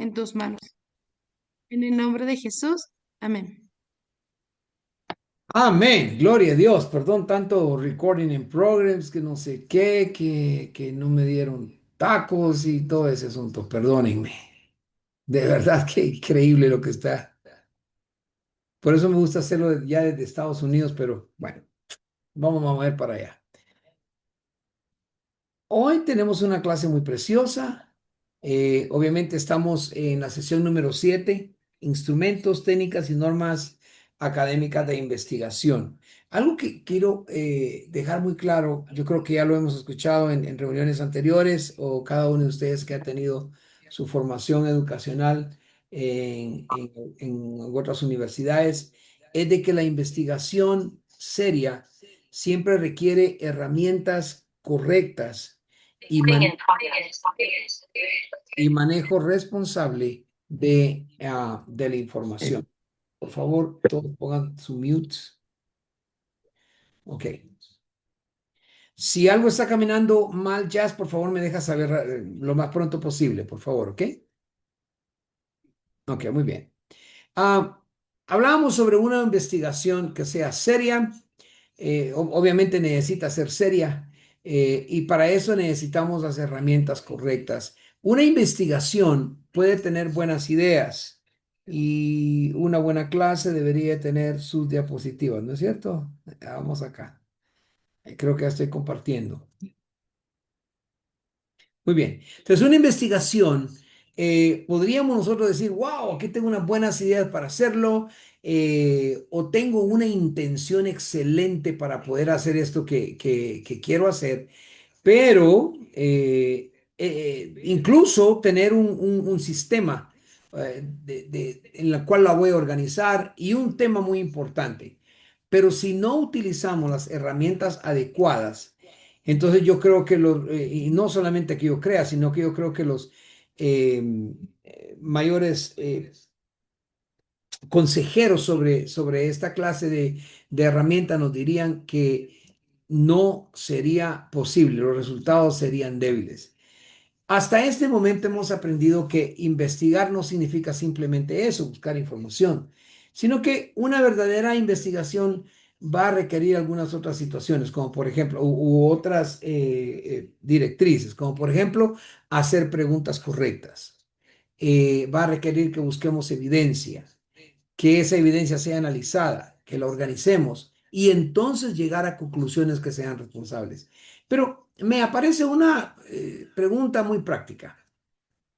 en tus manos. En el nombre de Jesús. Amén. Amén, gloria a Dios. Perdón, tanto recording in progress, que no sé qué, que no me dieron tacos y todo ese asunto. Perdónenme. De verdad que increíble lo que está. Por eso me gusta hacerlo ya desde Estados Unidos, pero bueno, vamos a ver para allá. Hoy tenemos una clase muy preciosa. Obviamente estamos en la sesión número 7, instrumentos, técnicas y normas académicas de investigación. Algo que quiero dejar muy claro, yo creo que ya lo hemos escuchado en reuniones anteriores o cada uno de ustedes que ha tenido su formación educacional en otras universidades, es de que la investigación seria siempre requiere herramientas correctas y, y manejo responsable de la información. Por favor, todos pongan su mute. Ok. Si algo está caminando mal, Jazz, por favor, me deja saber lo más pronto posible, por favor, ¿ok? Ok, muy bien. Ah, hablábamos sobre una investigación que sea seria. Obviamente necesita ser seria y para eso necesitamos las herramientas correctas. Una investigación puede tener buenas ideas y una buena clase debería tener sus diapositivas, ¿no es cierto? Vamos acá. Creo que ya estoy compartiendo. Muy bien. Entonces, una investigación, podríamos nosotros decir, wow, aquí tengo unas buenas ideas para hacerlo, o tengo una intención excelente para poder hacer esto que quiero hacer, pero incluso tener un sistema en el cual la voy a organizar y un tema muy importante. Pero si no utilizamos las herramientas adecuadas, entonces yo creo que y no solamente que yo crea, sino que yo creo que los mayores consejeros sobre esta clase de herramienta nos dirían que no sería posible, los resultados serían débiles. Hasta este momento hemos aprendido que investigar no significa simplemente eso, buscar información, sino que una verdadera investigación va a requerir algunas otras situaciones, como por ejemplo, u otras directrices, como por ejemplo, hacer preguntas correctas. Va a requerir que busquemos evidencia, que esa evidencia sea analizada, que la organicemos y entonces llegar a conclusiones que sean responsables. Pero me aparece una pregunta muy práctica.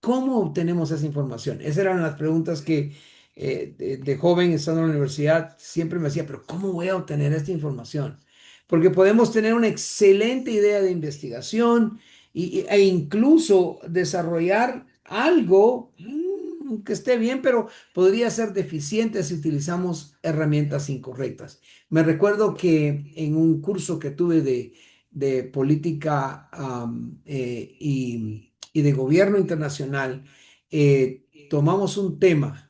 ¿Cómo obtenemos esa información? Esas eran las preguntas que de joven estando en la universidad siempre me hacía, pero ¿cómo voy a obtener esta información? Porque podemos tener una excelente idea de investigación e incluso desarrollar algo que esté bien, pero podría ser deficiente si utilizamos herramientas incorrectas. Me recuerdo que en un curso que tuve de política y de gobierno internacional, tomamos un tema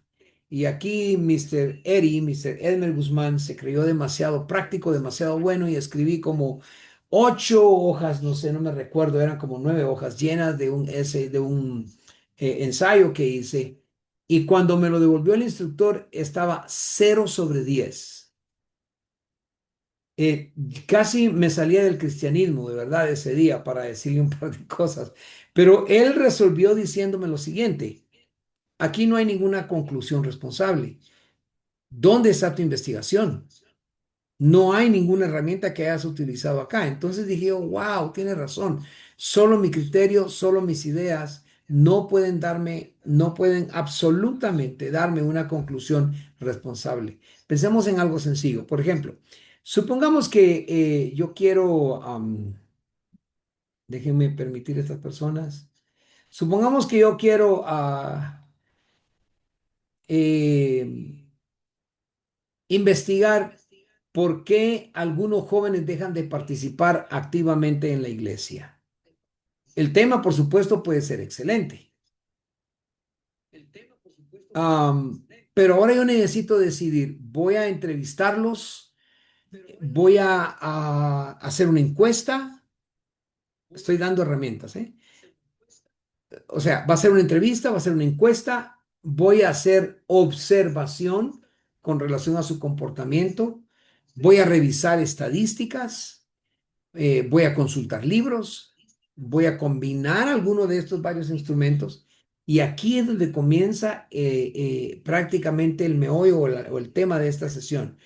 y aquí Mr. Elmer Guzmán se creyó demasiado práctico, demasiado bueno y escribí como 8 hojas, no sé, no me recuerdo, eran como 9 hojas llenas de un essay, de un ensayo que hice y cuando me lo devolvió el instructor estaba 0/10. Eh, Casi me salía del cristianismo, de verdad, ese día para decirle un par de cosas. Pero él resolvió diciéndome lo siguiente, aquí no hay ninguna conclusión responsable. ¿Dónde está tu investigación? No hay ninguna herramienta que hayas utilizado acá. Entonces dije, yo, wow, tiene razón. Solo mi criterio, solo mis ideas no pueden absolutamente darme una conclusión responsable. Pensemos en algo sencillo. Por ejemplo, supongamos que yo quiero, déjenme permitir a estas personas, supongamos que yo quiero eh, investigar por qué algunos jóvenes dejan de participar activamente en la iglesia. El tema, por supuesto, puede ser excelente. Pero ahora yo necesito decidir, voy a entrevistarlos, voy a hacer una encuesta, estoy dando herramientas, ¿eh? o sea, va a ser una entrevista, va a ser una encuesta, voy a hacer observación con relación a su comportamiento, voy a revisar estadísticas, voy a consultar libros, voy a combinar alguno de estos varios instrumentos y aquí es donde comienza prácticamente el meollo o el tema de esta sesión.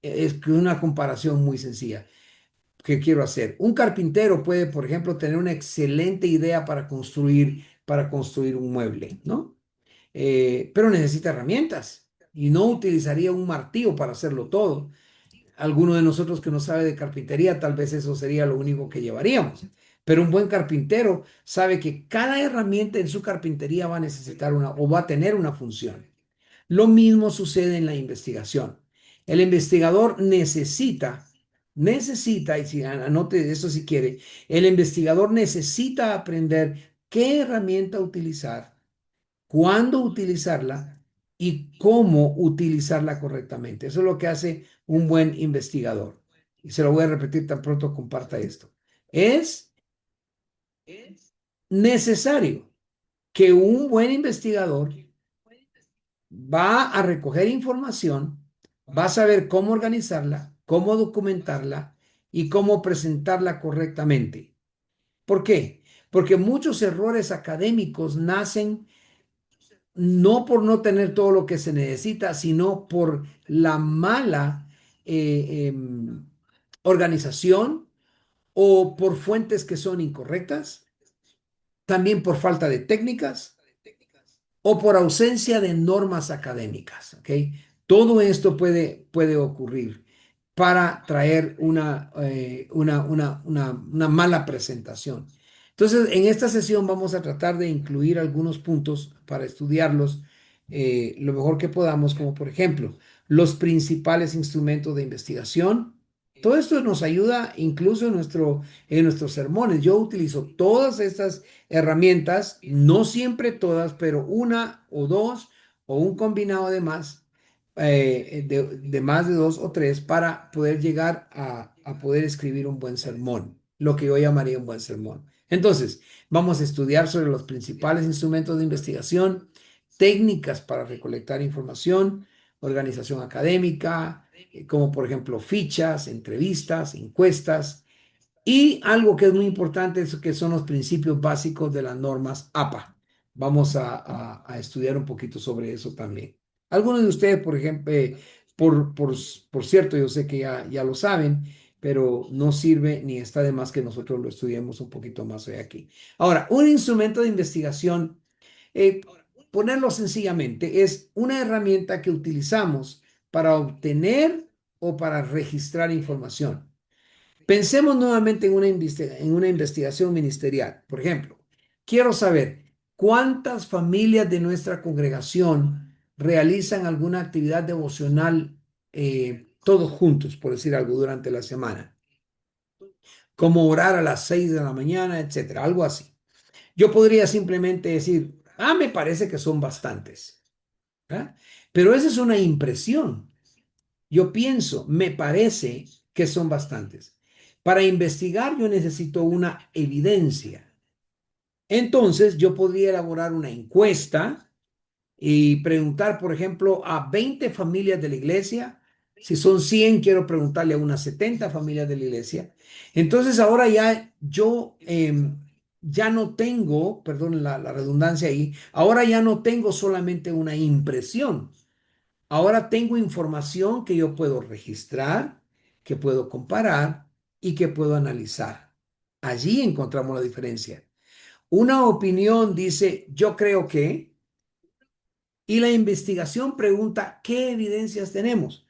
Es que una comparación muy sencilla. ¿Qué quiero hacer? Un carpintero puede, por ejemplo, tener una excelente idea para construir un mueble, ¿no? Pero necesita herramientas y no utilizaría un martillo para hacerlo todo. Alguno de nosotros que no sabe de carpintería, tal vez eso sería lo único que llevaríamos. Pero un buen carpintero sabe que cada herramienta en su carpintería va a necesitar una o va a tener una función. Lo mismo sucede en la investigación. El investigador necesita, y si anote eso si quiere, el investigador necesita aprender qué herramienta utilizar, cuándo utilizarla y cómo utilizarla correctamente. Eso es lo que hace un buen investigador. Y se lo voy a repetir tan pronto comparta esto. Es necesario que un buen investigador va a recoger información, va a saber cómo organizarla, cómo documentarla y cómo presentarla correctamente. ¿Por qué? Porque muchos errores académicos nacen no por no tener todo lo que se necesita, sino por la mala organización o por fuentes que son incorrectas, también por falta de técnicas o por ausencia de normas académicas, ¿ok? Todo esto puede ocurrir para traer una mala presentación. Entonces, en esta sesión vamos a tratar de incluir algunos puntos para estudiarlos lo mejor que podamos, como por ejemplo, los principales instrumentos de investigación. Todo esto nos ayuda incluso en nuestros sermones. Yo utilizo todas estas herramientas, no siempre todas, pero una o dos o un combinado de más, de más de dos o tres para poder llegar a poder escribir un buen sermón, lo que yo llamaría un buen sermón. Entonces, vamos a estudiar sobre los principales instrumentos de investigación, técnicas para recolectar información, organización académica, como por ejemplo fichas, entrevistas, encuestas y algo que es muy importante es que son los principios básicos de las normas APA. Vamos a estudiar un poquito sobre eso también. Algunos de ustedes, por ejemplo, por cierto, yo sé que ya lo saben, pero no sirve ni está de más que nosotros lo estudiemos un poquito más hoy aquí. Ahora, un instrumento de investigación, eh, ponerlo sencillamente, es una herramienta que utilizamos para obtener o para registrar información. Pensemos nuevamente en una investigación ministerial. Por ejemplo, quiero saber cuántas familias de nuestra congregación realizan alguna actividad devocional todos juntos, por decir algo, durante la semana, como orar a las 6 de la mañana, etcétera, algo así. Yo podría simplemente decir, me parece que son bastantes, ¿verdad? Pero esa es una impresión. Yo pienso, me parece que son bastantes. Para investigar yo necesito una evidencia. Entonces yo podría elaborar una encuesta y preguntar, por ejemplo, a 20 familias de la iglesia. Si son 100, quiero preguntarle a unas 70 familias de la iglesia. Entonces ahora ya yo ya no tengo, perdón la redundancia ahí, ahora ya no tengo solamente una impresión. Ahora tengo información que yo puedo registrar, que puedo comparar y que puedo analizar. Allí encontramos la diferencia. Una opinión dice, yo creo que, y la investigación pregunta, ¿qué evidencias tenemos?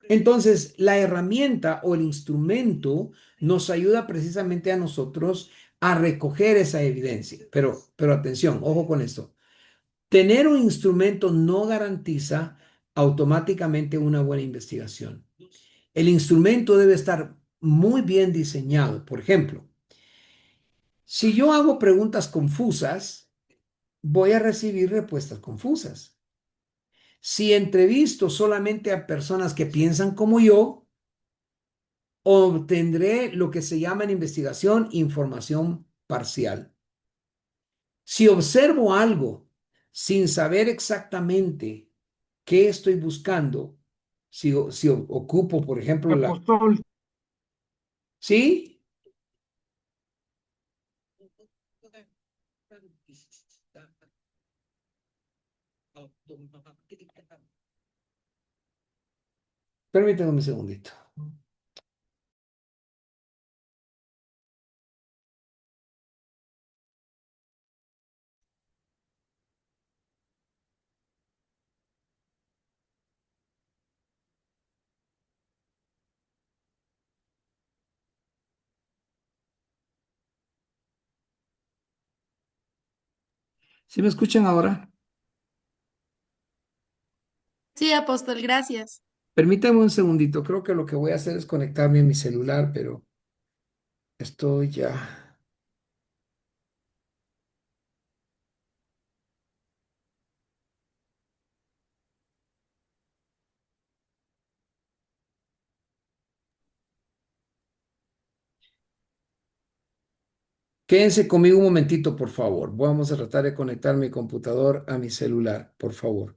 Entonces, la herramienta o el instrumento nos ayuda precisamente a nosotros a recoger esa evidencia. Pero atención, ojo con esto. Tener un instrumento no garantiza automáticamente una buena investigación. El instrumento debe estar muy bien diseñado. Por ejemplo, si yo hago preguntas confusas, voy a recibir respuestas confusas. Si entrevisto solamente a personas que piensan como yo, obtendré lo que se llama en investigación información parcial. Si observo algo sin saber exactamente qué estoy buscando, si ocupo, por ejemplo, Apóstol, ¿sí? Permítame un segundito. ¿Sí me escuchan ahora? Sí, apóstol, gracias. Permítame un segundito. Creo que lo que voy a hacer es conectarme a mi celular, pero estoy ya. Quédense conmigo un momentito, por favor. Vamos a tratar de conectar mi computador a mi celular, por favor.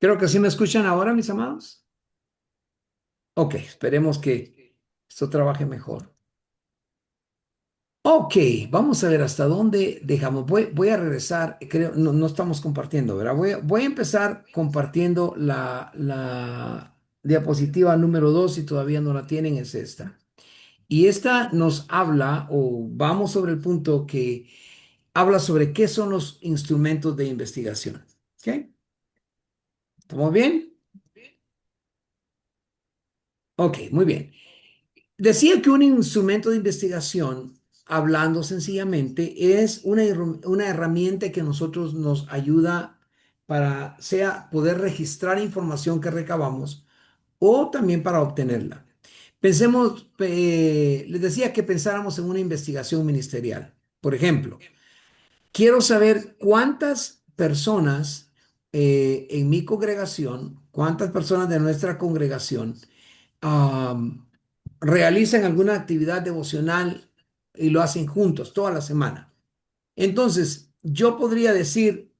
Creo que sí me escuchan ahora, mis amados. Ok, esperemos que esto trabaje mejor. Ok, vamos a ver hasta dónde dejamos. Voy a regresar, creo, no estamos compartiendo, ¿verdad? Voy a empezar compartiendo la diapositiva número 2 si todavía no la tienen, es esta. Y esta nos habla, o vamos sobre el punto que habla sobre qué son los instrumentos de investigación. ¿Ok? ¿Estamos bien? Ok, muy bien. Decía que un instrumento de investigación, hablando sencillamente, es una herramienta que nosotros nos ayuda para, sea poder registrar información que recabamos o también para obtenerla. Pensemos, les decía que pensáramos en una investigación ministerial. Por ejemplo, quiero saber cuántas personas en mi congregación, cuántas personas de nuestra congregación am, realizan alguna actividad devocional y lo hacen juntos toda la semana. Entonces, yo podría decir,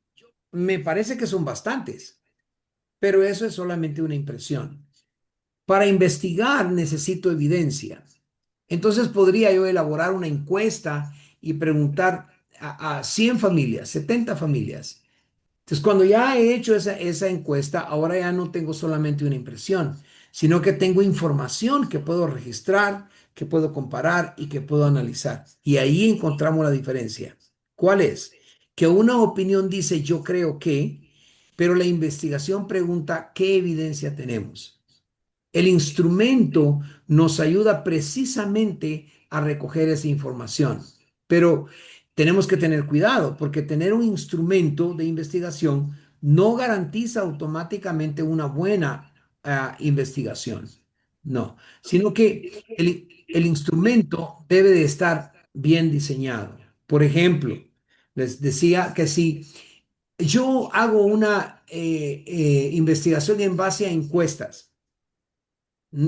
me parece que son bastantes, pero eso es solamente una impresión. Para investigar necesito evidencia. Entonces podría yo elaborar una encuesta y preguntar a 100 familias, 70 familias. Entonces, cuando ya he hecho esa encuesta, ahora ya no tengo solamente una impresión, sino que tengo información que puedo registrar, que puedo comparar y que puedo analizar. Y ahí encontramos la diferencia. ¿Cuál es? Que una opinión dice yo creo que, pero la investigación pregunta qué evidencia tenemos. El instrumento nos ayuda precisamente a recoger esa información, pero tenemos que tener cuidado porque tener un instrumento de investigación no garantiza automáticamente una buena investigación, no, sino que el instrumento debe de estar bien diseñado. Por ejemplo, les decía que si yo hago una investigación en base a encuestas,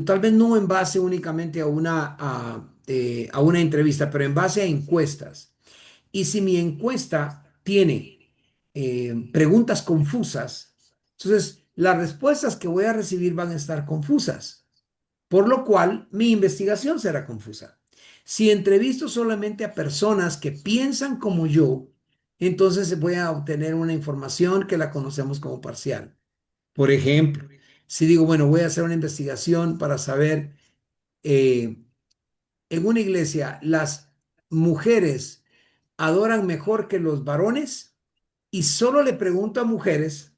tal vez no en base únicamente a una entrevista, pero en base a encuestas. Y si mi encuesta tiene preguntas confusas, entonces las respuestas que voy a recibir van a estar confusas, por lo cual mi investigación será confusa. Si entrevisto solamente a personas que piensan como yo, entonces voy a obtener una información que la conocemos como parcial. Por ejemplo, si digo, bueno, voy a hacer una investigación para saber eh, en una iglesia, las mujeres adoran mejor que los varones y solo le pregunto a mujeres,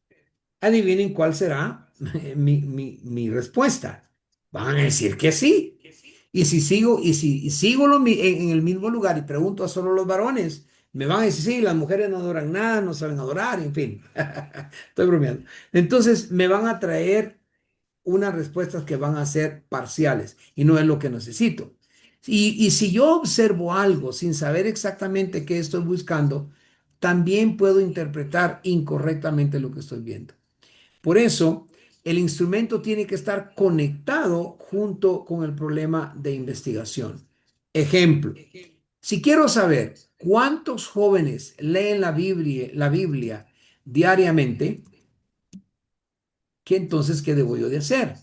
adivinen cuál será mi respuesta. Van a decir que sí. Y si sigo, y si y sigo en el mismo lugar y pregunto a solo los varones, Me van a decir, sí, las mujeres no adoran nada, no saben adorar, en fin. Estoy bromeando. Entonces, me van a traer unas respuestas que van a ser parciales y no es lo que necesito. Y si yo observo algo sin saber exactamente qué estoy buscando, también puedo interpretar incorrectamente lo que estoy viendo. Por eso, el instrumento tiene que estar conectado junto con el problema de investigación. Ejemplo, si quiero saber cuántos jóvenes leen la Biblia diariamente, ¿qué debo yo de hacer?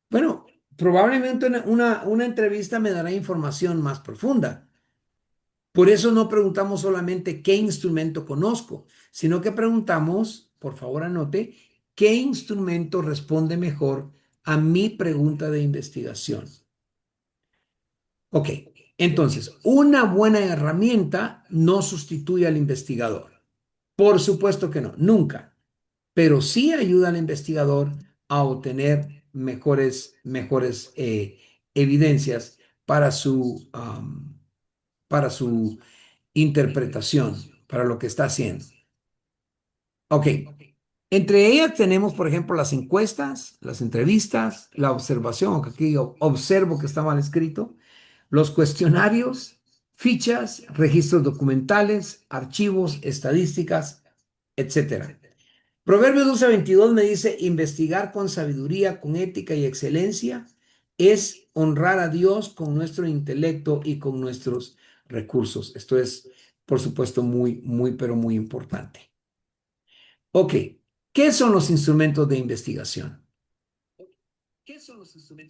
Bueno, probablemente una entrevista me dará información más profunda. Por eso no preguntamos solamente qué instrumento conozco, sino que preguntamos, por favor anote, qué instrumento responde mejor a mi pregunta de investigación. Ok, entonces, una buena herramienta no sustituye al investigador. Por supuesto que no, nunca, pero sí ayuda al investigador a obtener mejores evidencias para para su interpretación, para lo que está haciendo. Ok, entre ellas tenemos, por ejemplo, las encuestas, las entrevistas, la observación, aunque aquí yo observo que está mal escrito, los cuestionarios, fichas, registros documentales, archivos, estadísticas, etcétera. Proverbios 12:22 me dice, investigar con sabiduría, con ética y excelencia es honrar a Dios con nuestro intelecto y con nuestros recursos. Esto es, por supuesto, pero muy importante. Ok, ¿qué son los instrumentos de investigación?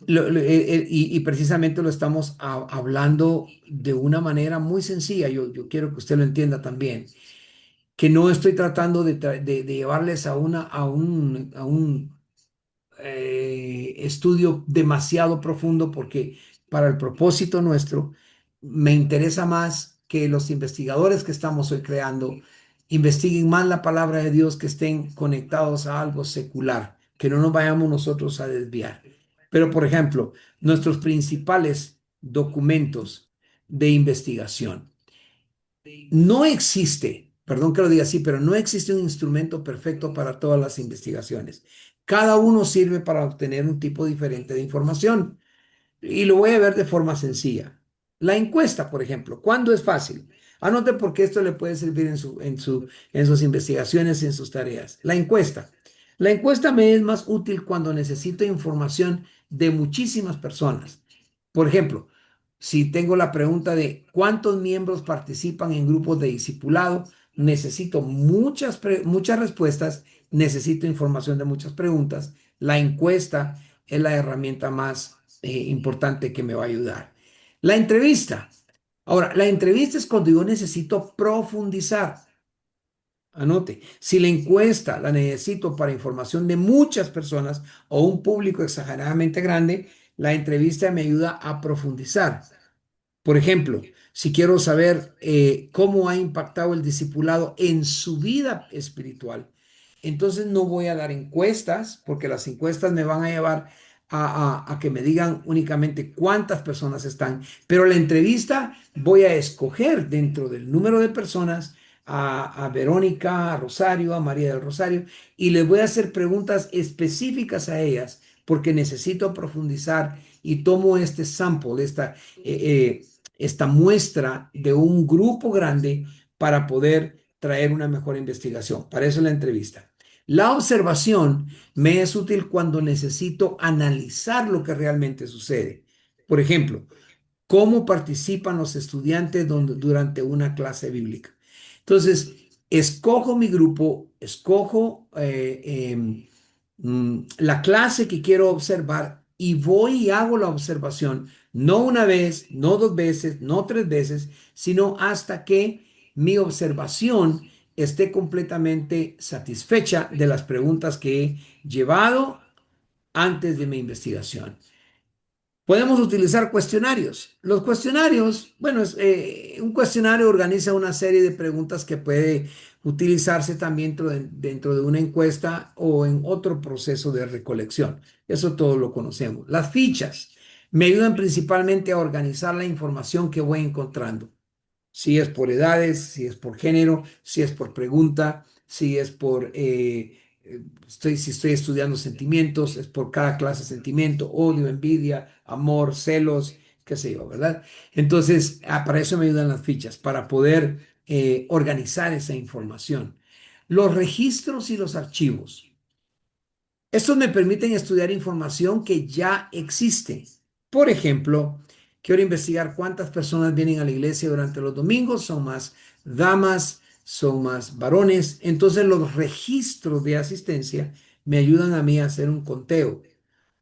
Y precisamente lo estamos hablando de una manera muy sencilla. Yo quiero que usted lo entienda también, que no estoy tratando de llevarles a un estudio demasiado profundo porque para el propósito nuestro me interesa más que los investigadores que estamos hoy creando investiguen más la palabra de Dios, que estén conectados a algo secular, que no nos vayamos nosotros a desviar. Pero, por ejemplo, nuestros principales documentos de investigación. No existe, perdón que lo diga así, pero no existe un instrumento perfecto para todas las investigaciones. Cada uno sirve para obtener un tipo diferente de información. Y lo voy a ver de forma sencilla. La encuesta, por ejemplo, ¿cuándo es fácil? Anote porque esto le puede servir en sus investigaciones, en sus tareas. La encuesta. La encuesta me es más útil cuando necesito información de muchísimas personas. Por ejemplo, si tengo la pregunta de cuántos miembros participan en grupos de discipulado, necesito muchas respuestas, necesito información de muchas preguntas. La encuesta es la herramienta más importante que me va a ayudar. La entrevista. Ahora, la entrevista es cuando yo necesito profundizar. Anote, si la encuesta la necesito para información de muchas personas o un público exageradamente grande, la entrevista me ayuda a profundizar. Por ejemplo, si quiero saber cómo ha impactado el discipulado en su vida espiritual, entonces no voy a dar encuestas, porque las encuestas me van a llevar a que me digan únicamente cuántas personas están, pero la entrevista voy a escoger dentro del número de personas a Verónica, a Rosario, a María del Rosario, y les voy a hacer preguntas específicas a ellas, porque necesito profundizar y tomo este sample, esta muestra de un grupo grande para poder traer una mejor investigación. Para eso la entrevista. La observación me es útil cuando necesito analizar lo que realmente sucede. Por ejemplo, cómo participan los estudiantes durante una clase bíblica. Entonces, escojo mi grupo, escojo la clase que quiero observar y voy y hago la observación, no una vez, no dos veces, no tres veces, sino hasta que mi observación esté completamente satisfecha de las preguntas que he llevado antes de mi investigación. Podemos utilizar cuestionarios. Los cuestionarios, bueno, un cuestionario organiza una serie de preguntas que puede utilizarse también dentro de una encuesta o en otro proceso de recolección. Eso todos lo conocemos. Las fichas me ayudan principalmente a organizar la información que voy encontrando. Si es por edades, si es por género, si es por pregunta, si es por, si estoy estudiando sentimientos, es por cada clase de sentimiento, odio, envidia, amor, celos, qué sé yo, ¿verdad? Entonces, para eso me ayudan las fichas, para poder organizar esa información. Los registros y los archivos. Estos me permiten estudiar información que ya existe. Por ejemplo, quiero investigar cuántas personas vienen a la iglesia durante los domingos. Son más damas, son más varones. Entonces los registros de asistencia me ayudan a mí a hacer un conteo.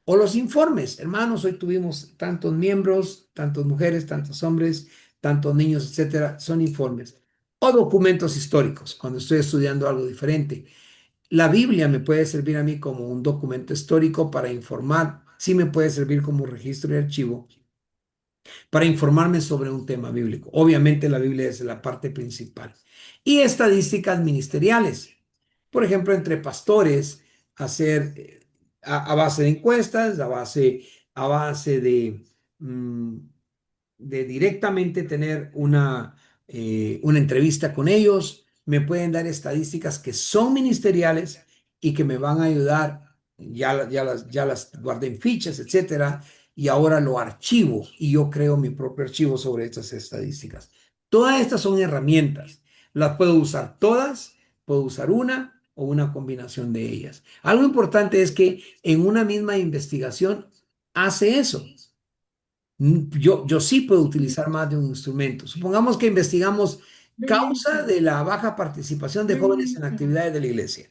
O los informes. Hermanos, hoy tuvimos tantos miembros, tantas mujeres, tantos hombres, tantos niños, etcétera. Son informes. O documentos históricos, cuando estoy estudiando algo diferente. La Biblia me puede servir a mí como un documento histórico para informar, sí me puede servir como registro de archivo para informarme sobre un tema bíblico. Obviamente la Biblia es la parte principal. Y estadísticas ministeriales. Por ejemplo, entre pastores, hacer a base de encuestas, a base mm, de directamente tener una entrevista con ellos, me pueden dar estadísticas que son ministeriales y que me van a ayudar, ya las guardé en fichas, etcétera, y ahora lo archivo y yo creo mi propio archivo sobre estas estadísticas. Todas estas son herramientas, las puedo usar todas, puedo usar una o una combinación de ellas. Algo importante es que en una misma investigación hace eso. Yo sí puedo utilizar más de un instrumento. Supongamos que investigamos causa Belleza, de la baja participación de jóvenes en belleza. actividades de la iglesia.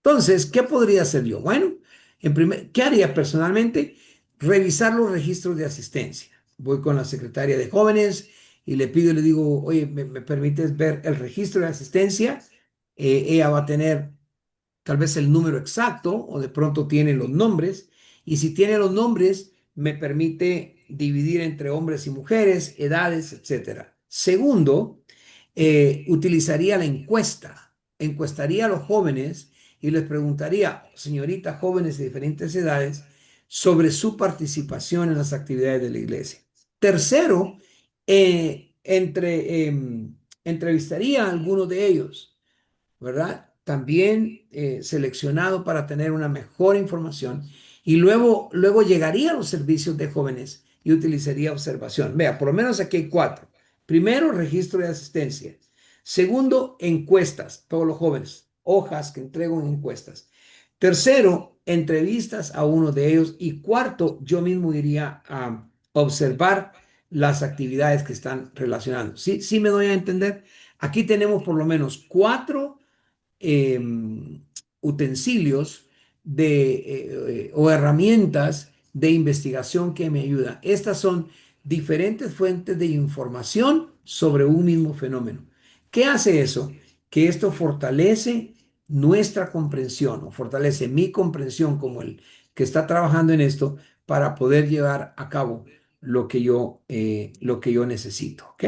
Entonces, ¿qué podría hacer yo? Bueno, ¿qué haría personalmente? Revisar los registros de asistencia. Voy con la secretaria de jóvenes y le pido y le digo, oye, ¿me permites ver el registro de asistencia? Ella va a tener tal vez el número exacto o de pronto tiene los nombres. Y si tiene los nombres, me permite dividir entre hombres y mujeres, edades, etcétera. Segundo, utilizaría la encuesta. Encuestaría a los jóvenes y les preguntaría, señoritas jóvenes de diferentes edades, sobre su participación en las actividades de la iglesia. Tercero, entrevistaría a algunos de ellos, ¿verdad? También seleccionado para tener una mejor información y luego llegaría a los servicios de jóvenes y utilizaría observación. Vea, por lo menos aquí hay cuatro. Primero, registro de asistencia. Segundo, encuestas, todos los jóvenes, hojas que entrego en encuestas. Tercero, entrevistas a uno de ellos. Y cuarto, yo mismo iría a observar las actividades que están relacionando. ¿Sí, sí me doy a entender? Aquí tenemos por lo menos cuatro eh, utensilios o herramientas de investigación que me ayudan. Estas son diferentes fuentes de información sobre un mismo fenómeno. ¿Qué hace eso? Que esto fortalece nuestra comprensión o fortalece mi comprensión como el que está trabajando en esto para poder llevar a cabo lo que yo necesito. ¿Ok?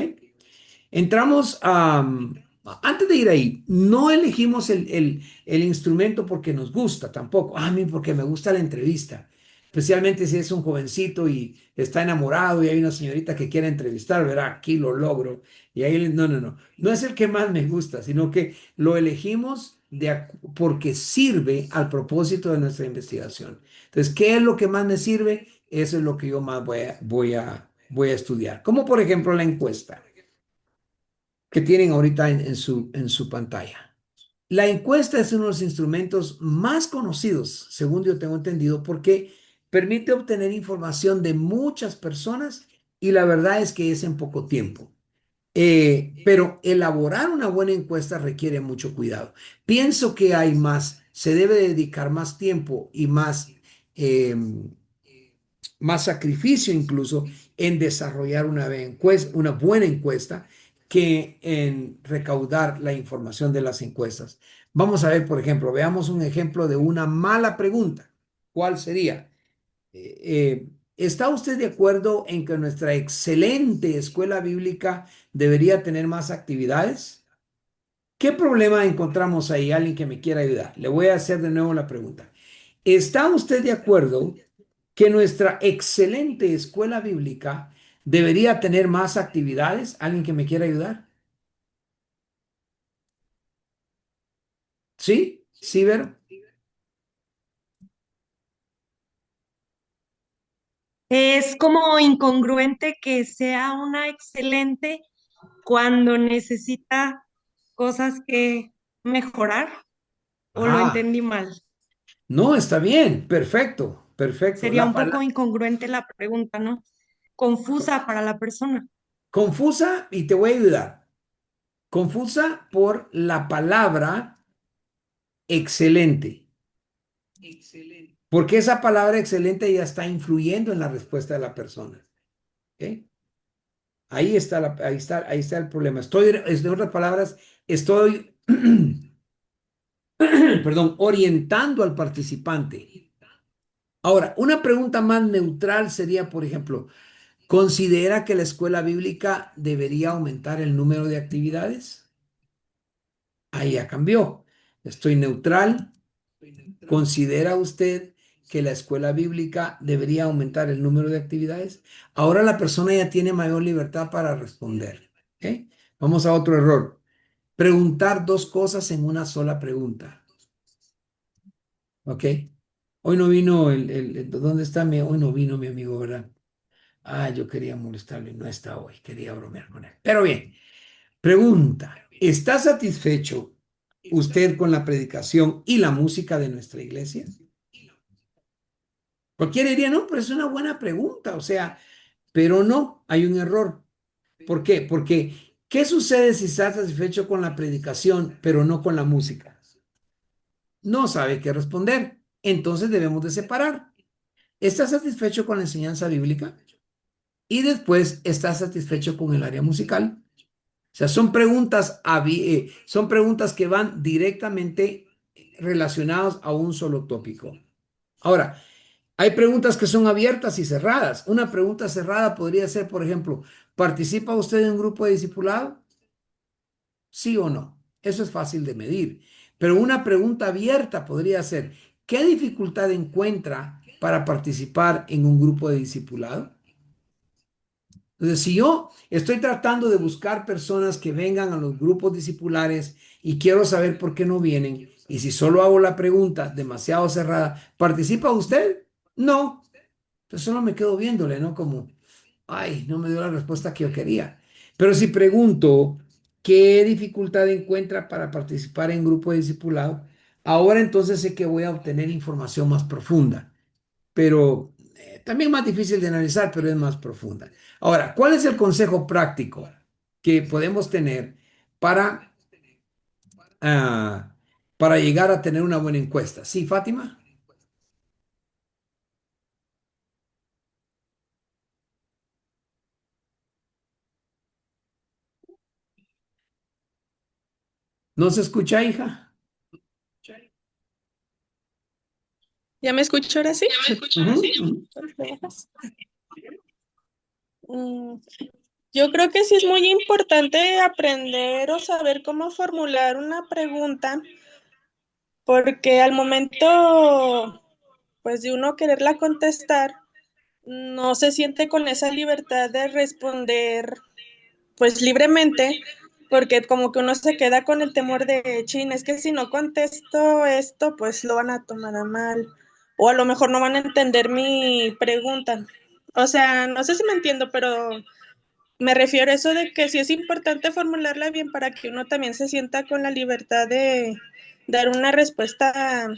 Entramos antes de ir ahí, no elegimos el instrumento porque nos gusta tampoco. A mí porque me gusta la entrevista, especialmente si es un jovencito y está enamorado y hay una señorita que quiere entrevistar, verá, aquí lo logro. Y ahí, no es el que más me gusta, sino que lo elegimos porque sirve al propósito de nuestra investigación. Entonces, ¿qué es lo que más me sirve? Eso es lo que yo más voy a estudiar. Como por ejemplo la encuesta que tienen ahorita en su pantalla. La encuesta es uno de los instrumentos más conocidos, según yo tengo entendido, porque permite obtener información de muchas personas y la verdad es que es en poco tiempo. Pero elaborar una buena encuesta requiere mucho cuidado. Pienso que se debe dedicar más tiempo y más sacrificio incluso en desarrollar una buena encuesta que en recaudar la información de las encuestas. Vamos a ver, por ejemplo, veamos un ejemplo de una mala pregunta. ¿Cuál sería? ¿Está usted de acuerdo en que nuestra excelente escuela bíblica debería tener más actividades? ¿Qué problema encontramos ahí? Alguien que me quiera ayudar. Le voy a hacer de nuevo la pregunta. ¿Está usted de acuerdo que nuestra excelente escuela bíblica ¿Debería tener más actividades? ¿Alguien que me quiera ayudar? ¿Sí? ¿Sí, Vero? Es como incongruente que sea una excelente cuando necesita cosas que mejorar, o lo Ah, entendí mal. no, está bien. Perfecto, perfecto. Sería un poco incongruente la pregunta, ¿no? Confusa para la persona. Confusa y te voy a ayudar. Confusa por la palabra excelente. Porque esa palabra excelente ya está influyendo en la respuesta de la persona. ¿Ok? Ahí está el problema. En otras palabras, estoy, perdón, orientando al participante. Ahora, una pregunta más neutral sería, por ejemplo, ¿considera que la escuela bíblica debería aumentar el número de actividades? Ahí ya cambió. Estoy neutral. ¿Considera usted que la escuela bíblica debería aumentar el número de actividades? Ahora la persona ya tiene mayor libertad para responder. ¿Ok? Vamos a otro error. Preguntar dos cosas en una sola pregunta. ¿Ok? Hoy no vino ¿dónde está hoy no vino mi amigo, ¿verdad? Ah, yo quería molestarlo y no está hoy. Quería bromear con él. Pero bien, pregunta. ¿Está satisfecho usted con la predicación y la música de nuestra iglesia? Cualquiera diría, no, pero es una buena pregunta, o sea, pero no, hay un error. ¿Por qué? Porque, ¿qué sucede si está satisfecho con la predicación, pero no con la música? No sabe qué responder. Entonces debemos de separar. ¿Está satisfecho con la enseñanza bíblica? Y después está satisfecho con el área musical. O sea, son preguntas que van directamente relacionadas a un solo tópico. Ahora, hay preguntas que son abiertas y cerradas. Una pregunta cerrada podría ser, por ejemplo, ¿participa usted en un grupo de discipulado? ¿Sí o no? Eso es fácil de medir. Pero una pregunta abierta podría ser, ¿qué dificultad encuentra para participar en un grupo de discipulado? Entonces, si yo estoy tratando de buscar personas que vengan a los grupos discipulares y quiero saber por qué no vienen, y si solo hago la pregunta demasiado cerrada, ¿participa usted? No. Entonces solo me quedo viéndole, ¿no? Como, ay, no me dio la respuesta que yo quería. Pero si pregunto, ¿qué dificultad encuentra para participar en grupo de discipulado? Ahora entonces sé que voy a obtener información más profunda, pero también más difícil de analizar, pero es más profunda. Ahora, ¿cuál es el consejo práctico que podemos tener para, ah, para llegar a tener una buena encuesta? Sí, Fátima, ¿no se escucha, hija? ¿Ya me escucho ahora sí? Ujú, ujú. Mm, Yo creo que sí es muy importante aprender o saber cómo formular una pregunta, porque al momento, pues de uno quererla contestar, no se siente con esa libertad de responder, pues libremente, porque como que uno se queda con el temor de, chin, es que si no contesto esto, pues lo van a tomar a mal, o a lo mejor no van a entender mi pregunta. O sea, no sé si me entiendo, pero me refiero a eso de que sí es importante formularla bien para que uno también se sienta con la libertad de dar una respuesta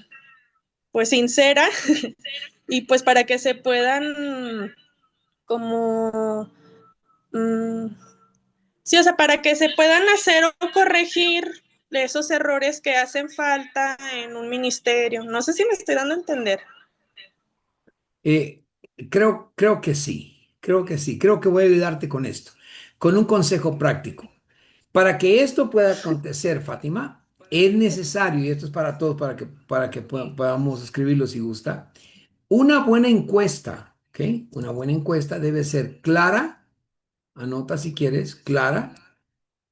pues sincera y pues para que se puedan como sí, o sea, para que se puedan hacer o corregir esos errores que hacen falta en un ministerio. No sé si me estoy dando a entender. Eh, creo que sí, creo que sí, creo que voy a ayudarte con esto, con un consejo práctico. Para que esto pueda acontecer, Fátima, es necesario, y esto es para todos, para que podamos escribirlo si gusta, una buena encuesta, ¿ok? Una buena encuesta debe ser clara, anota si quieres, clara,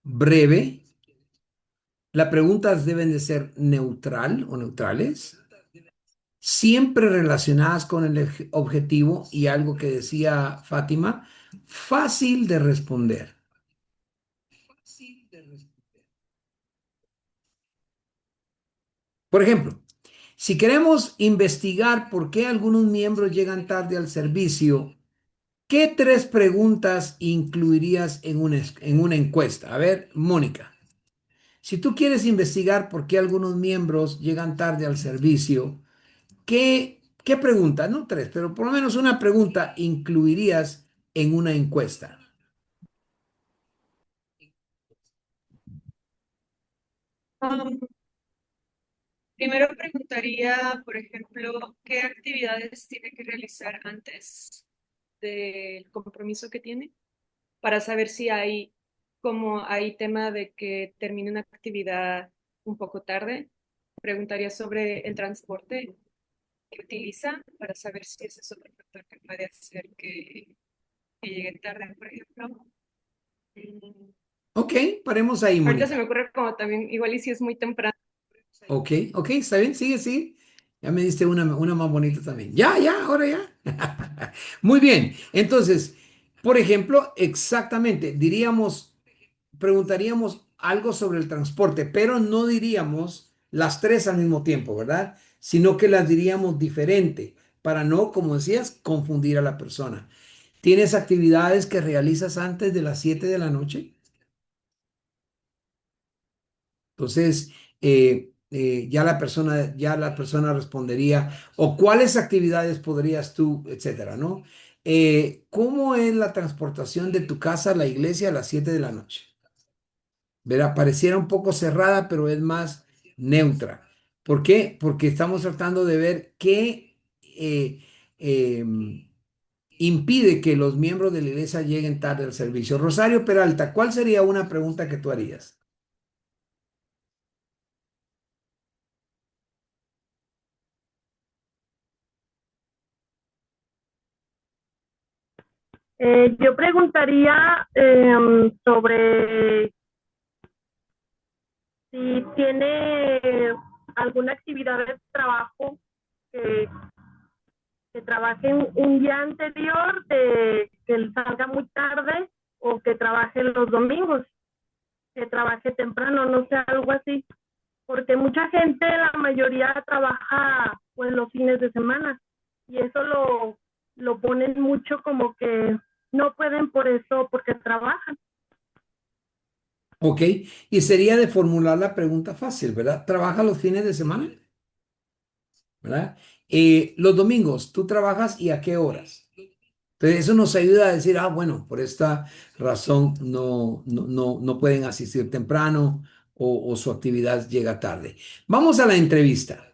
breve. Las preguntas deben de ser neutral o neutrales, siempre relacionadas con el objetivo y algo que decía Fátima, fácil de responder. Por ejemplo, si queremos investigar por qué algunos miembros llegan tarde al servicio, ¿qué tres preguntas incluirías en una encuesta? A ver, Mónica, si tú quieres investigar por qué algunos miembros llegan tarde al servicio, ¿qué pregunta? No tres, pero por lo menos una pregunta incluirías en una encuesta. Um, Primero preguntaría, por ejemplo, ¿qué actividades tiene que realizar antes del compromiso que tiene? Para saber si hay, como hay tema de que termine una actividad un poco tarde. Preguntaría sobre el transporte que utiliza para saber si ese es otro factor que puede hacer que llegue tarde, por ejemplo. Mm, Ok, paremos ahí, Ahorita se Mónica. me ocurre como también, igual y si es muy temprano. Ok, ok, está bien, sigue, sigue. Ya me diste una más bonita también. Ya, ya, ahora ya. Muy bien. Entonces, por ejemplo, exactamente, preguntaríamos algo sobre el transporte, pero no diríamos las tres al mismo tiempo, ¿verdad? Sino que las diríamos diferente para no, como decías, confundir a la persona. ¿Tienes actividades que realizas antes de las 7 de la noche? Entonces, ya la persona respondería, o cuáles actividades podrías tú, etcétera, ¿no? ¿Cómo es la transportación de tu casa a la iglesia a las 7 de la noche? Verá, pareciera un poco cerrada, pero es más neutra. ¿Por qué? Porque estamos tratando de ver qué impide que los miembros de la iglesia lleguen tarde al servicio. Rosario Peralta, ¿cuál sería una pregunta que tú harías? Yo preguntaría sobre si tiene alguna actividad de trabajo que, que trabaje un día anterior, que él salga muy tarde o que trabaje los domingos, que trabaje temprano, no sé, algo así. Porque mucha gente, la mayoría trabaja pues los fines de semana y eso lo ponen mucho como que no pueden por eso, porque trabajan. Ok, y sería de formular la pregunta fácil, ¿verdad? ¿Trabaja los fines de semana? ¿Verdad? Los domingos, ¿tú trabajas y a qué horas? Entonces, eso nos ayuda a decir, bueno, por esta razón no pueden asistir temprano o su actividad llega tarde. Vamos a la entrevista.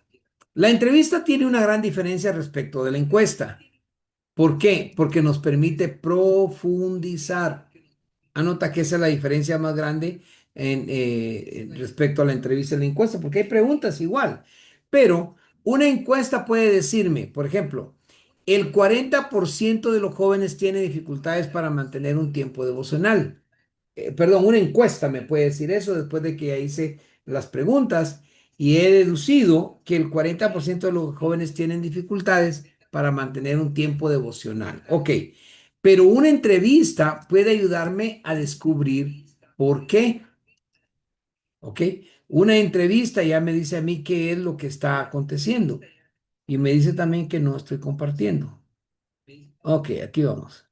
La entrevista tiene una gran diferencia respecto de la encuesta. ¿Por qué? Porque nos permite profundizar. Anota que esa es la diferencia más grande respecto a la entrevista y la encuesta, porque hay preguntas igual, pero una encuesta puede decirme, por ejemplo, el 40% de los jóvenes tiene dificultades para mantener un tiempo devocional. Perdón, una encuesta me puede decir eso después de que ya hice las preguntas y he deducido que el 40% de los jóvenes tienen dificultades para mantener un tiempo devocional. Ok, pero una entrevista puede ayudarme a descubrir por qué. Ok, una entrevista ya me dice a mí qué es lo que está aconteciendo y me dice también que no estoy compartiendo. Ok, aquí vamos.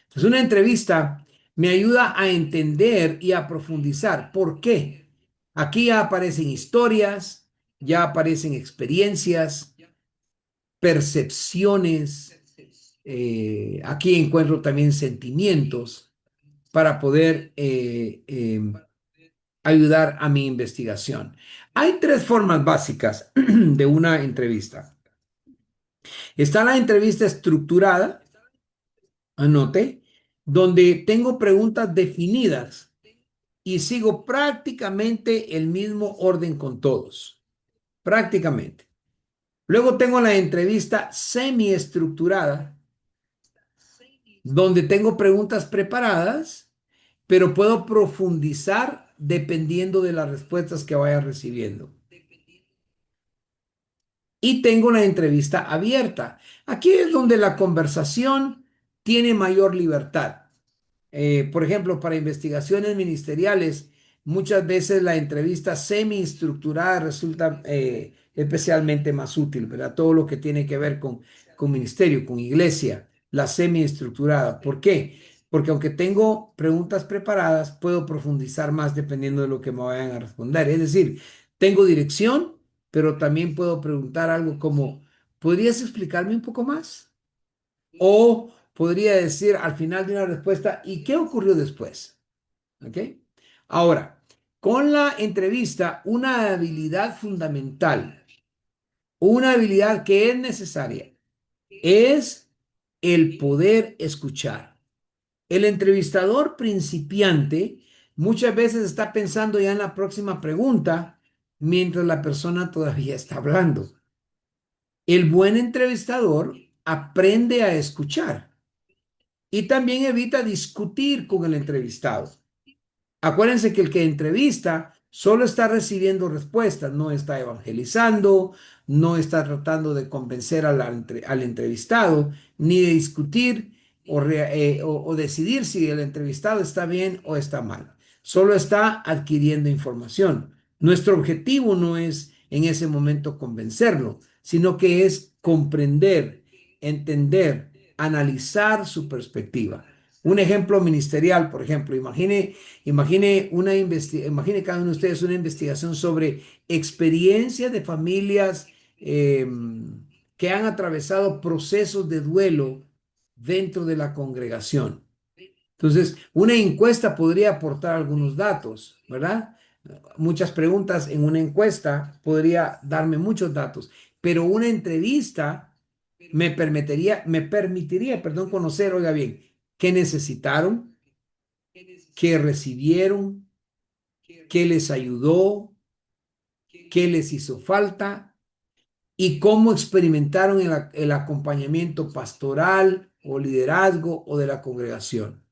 Entonces, una entrevista me ayuda a entender y a profundizar. ¿Por qué? Aquí ya aparecen historias, ya aparecen experiencias, percepciones. Aquí encuentro también sentimientos para poder ayudar a mi investigación. Hay tres formas básicas de una entrevista. Está la entrevista estructurada, anote, donde tengo preguntas definidas y sigo prácticamente el mismo orden con todos, prácticamente. Luego tengo la entrevista semiestructurada, donde tengo preguntas preparadas, pero puedo profundizar dependiendo de las respuestas que vaya recibiendo. Y tengo la entrevista abierta. Aquí es donde la conversación tiene mayor libertad. Por ejemplo, para investigaciones ministeriales, muchas veces la entrevista semi-estructurada resulta especialmente más útil, ¿verdad? Todo lo que tiene que ver con ministerio, con iglesia, la semi-estructurada. ¿Por qué? Porque aunque tengo preguntas preparadas, puedo profundizar más dependiendo de lo que me vayan a responder. Es decir, tengo dirección, pero también puedo preguntar algo como, ¿podrías explicarme un poco más? O podría decir al final de una respuesta, ¿y qué ocurrió después? ¿Ok? Ahora, con la entrevista, una habilidad fundamental, una habilidad que es necesaria, es el poder escuchar. El entrevistador principiante muchas veces está pensando ya en la próxima pregunta mientras la persona todavía está hablando. El buen entrevistador aprende a escuchar y también evita discutir con el entrevistado. Acuérdense que el que entrevista solo está recibiendo respuestas, no está evangelizando, no está tratando de convencer al entrevistado, ni de discutir o decidir si el entrevistado está bien o está mal. Solo está adquiriendo información. Nuestro objetivo no es en ese momento convencerlo, sino que es comprender, entender, analizar su perspectiva. Un ejemplo ministerial, por ejemplo, imagine cada uno de ustedes una investigación sobre experiencias de familias que han atravesado procesos de duelo dentro de la congregación. Entonces, una encuesta podría aportar algunos datos, ¿verdad? Muchas preguntas en una encuesta podría darme muchos datos, pero una entrevista me permitiría, perdón, conocer, oiga bien, qué necesitaron, qué recibieron, qué les ayudó, qué les hizo falta y cómo experimentaron el acompañamiento pastoral o liderazgo o de la congregación.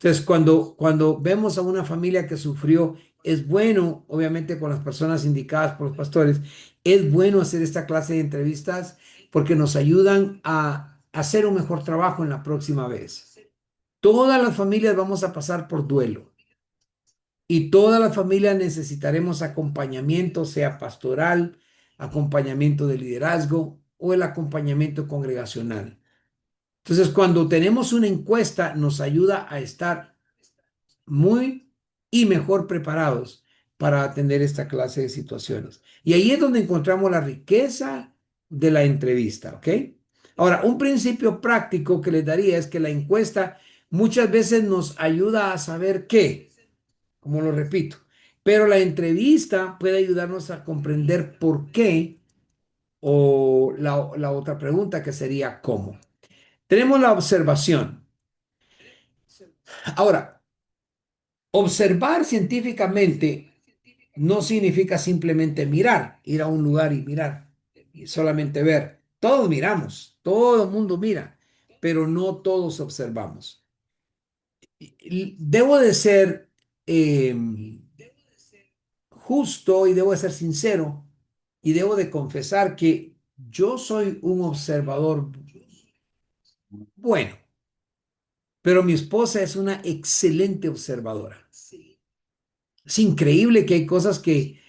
Entonces, cuando vemos a una familia que sufrió, es bueno, obviamente con las personas indicadas por los pastores, es bueno hacer esta clase de entrevistas porque nos ayudan a hacer un mejor trabajo en la próxima vez. Todas las familias vamos a pasar por duelo. Y todas las familias necesitaremos acompañamiento, sea pastoral, acompañamiento de liderazgo o el acompañamiento congregacional. Entonces, cuando tenemos una encuesta, nos ayuda a estar muy y mejor preparados para atender esta clase de situaciones. Y ahí es donde encontramos la riqueza de la entrevista, ¿ok? Ahora, un principio práctico que les daría es que la encuesta muchas veces nos ayuda a saber qué, como lo repito, pero la entrevista puede ayudarnos a comprender por qué o la otra pregunta que sería cómo. Tenemos la observación. Ahora, observar científicamente no significa simplemente mirar, ir a un lugar y mirar, y solamente ver. Todos miramos, todo el mundo mira, pero no todos observamos. Debo de ser justo y debo de ser sincero y debo de confesar que yo soy un observador bueno, pero mi esposa es una excelente observadora. Es increíble que hay cosas que,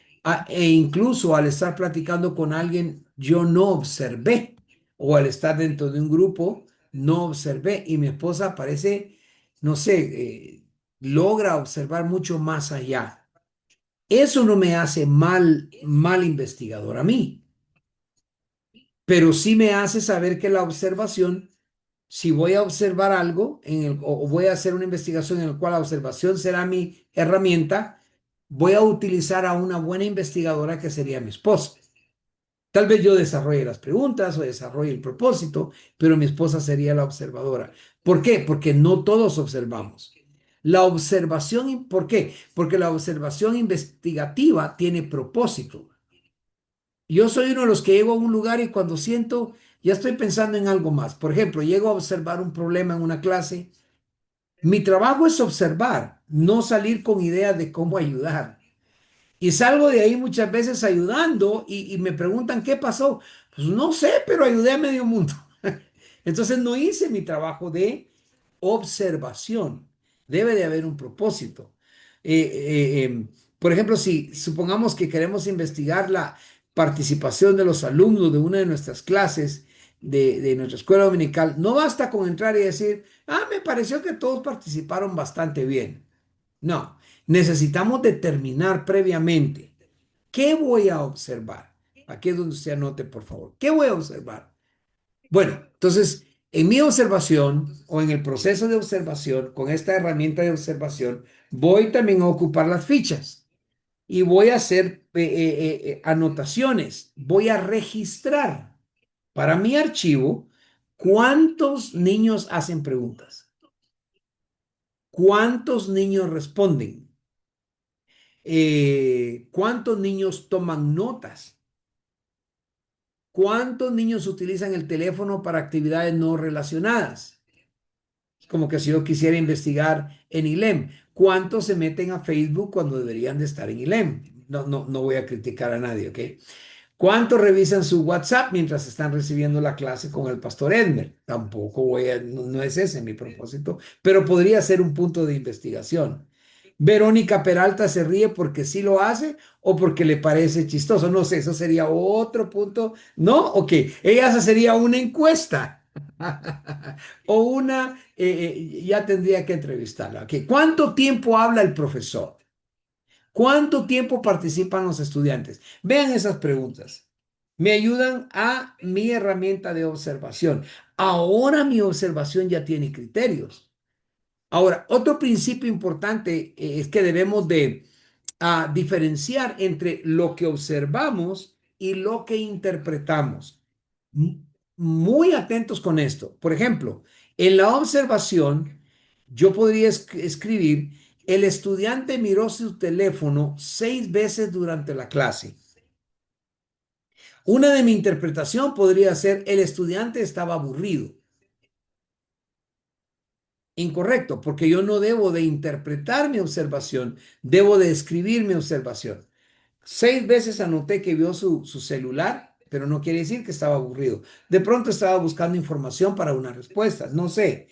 e incluso al estar platicando con alguien, yo no observé, o al estar dentro de un grupo, no observé, y mi esposa parece, no sé, logra observar mucho más allá. Eso no me hace mal investigador a mí, pero sí me hace saber que la observación, si voy a observar algo o voy a hacer una investigación en la cual la observación será mi herramienta, voy a utilizar a una buena investigadora que sería mi esposa. Tal vez yo desarrolle las preguntas o desarrolle el propósito, pero mi esposa sería la observadora. ¿Por qué? Porque no todos observamos. La observación, ¿por qué? Porque la observación investigativa tiene propósito. Yo soy uno de los que llego a un lugar y cuando siento, ya estoy pensando en algo más. Por ejemplo, llego a observar un problema en una clase. Mi trabajo es observar, no salir con ideas de cómo ayudar. Y salgo de ahí muchas veces ayudando y me preguntan, ¿qué pasó? Pues no sé, pero ayudé a medio mundo. Entonces no hice mi trabajo de observación. Debe de haber un propósito. Por ejemplo, si supongamos que queremos investigar la participación de los alumnos de una de nuestras clases de nuestra escuela dominical, no basta con entrar y decir, me pareció que todos participaron bastante bien. No, necesitamos determinar previamente qué voy a observar. Aquí es donde usted anote, por favor. ¿Qué voy a observar? Bueno, entonces, en mi observación o en el proceso de observación, con esta herramienta de observación, voy también a ocupar las fichas y voy a hacer anotaciones. Voy a registrar para mi archivo cuántos niños hacen preguntas, cuántos niños responden, cuántos niños toman notas. ¿Cuántos niños utilizan el teléfono para actividades no relacionadas? Como que si yo quisiera investigar en ILEM, ¿cuántos se meten a Facebook cuando deberían de estar en ILEM? No voy a criticar a nadie, ¿ok? ¿Cuántos revisan su WhatsApp mientras están recibiendo la clase con el pastor Edmer? Tampoco no es ese mi propósito, pero podría ser un punto de investigación. Verónica Peralta se ríe porque sí lo hace o porque le parece chistoso. No sé, eso sería otro punto. No, ok, ella sería una encuesta o ya tendría que entrevistarla. Ok, ¿cuánto tiempo habla el profesor? ¿Cuánto tiempo participan los estudiantes? Vean esas preguntas. Me ayudan a mi herramienta de observación. Ahora mi observación ya tiene criterios. Ahora, otro principio importante es que debemos de diferenciar entre lo que observamos y lo que interpretamos. Muy atentos con esto. Por ejemplo, en la observación, yo podría escribir, el estudiante miró su teléfono 6 veces durante la clase. Una de mi interpretación podría ser, el estudiante estaba aburrido. Incorrecto, porque yo no debo de interpretar mi observación, debo de escribir mi observación. 6 veces anoté que vio su celular, pero no quiere decir que estaba aburrido. De pronto estaba buscando información para una respuesta, no sé.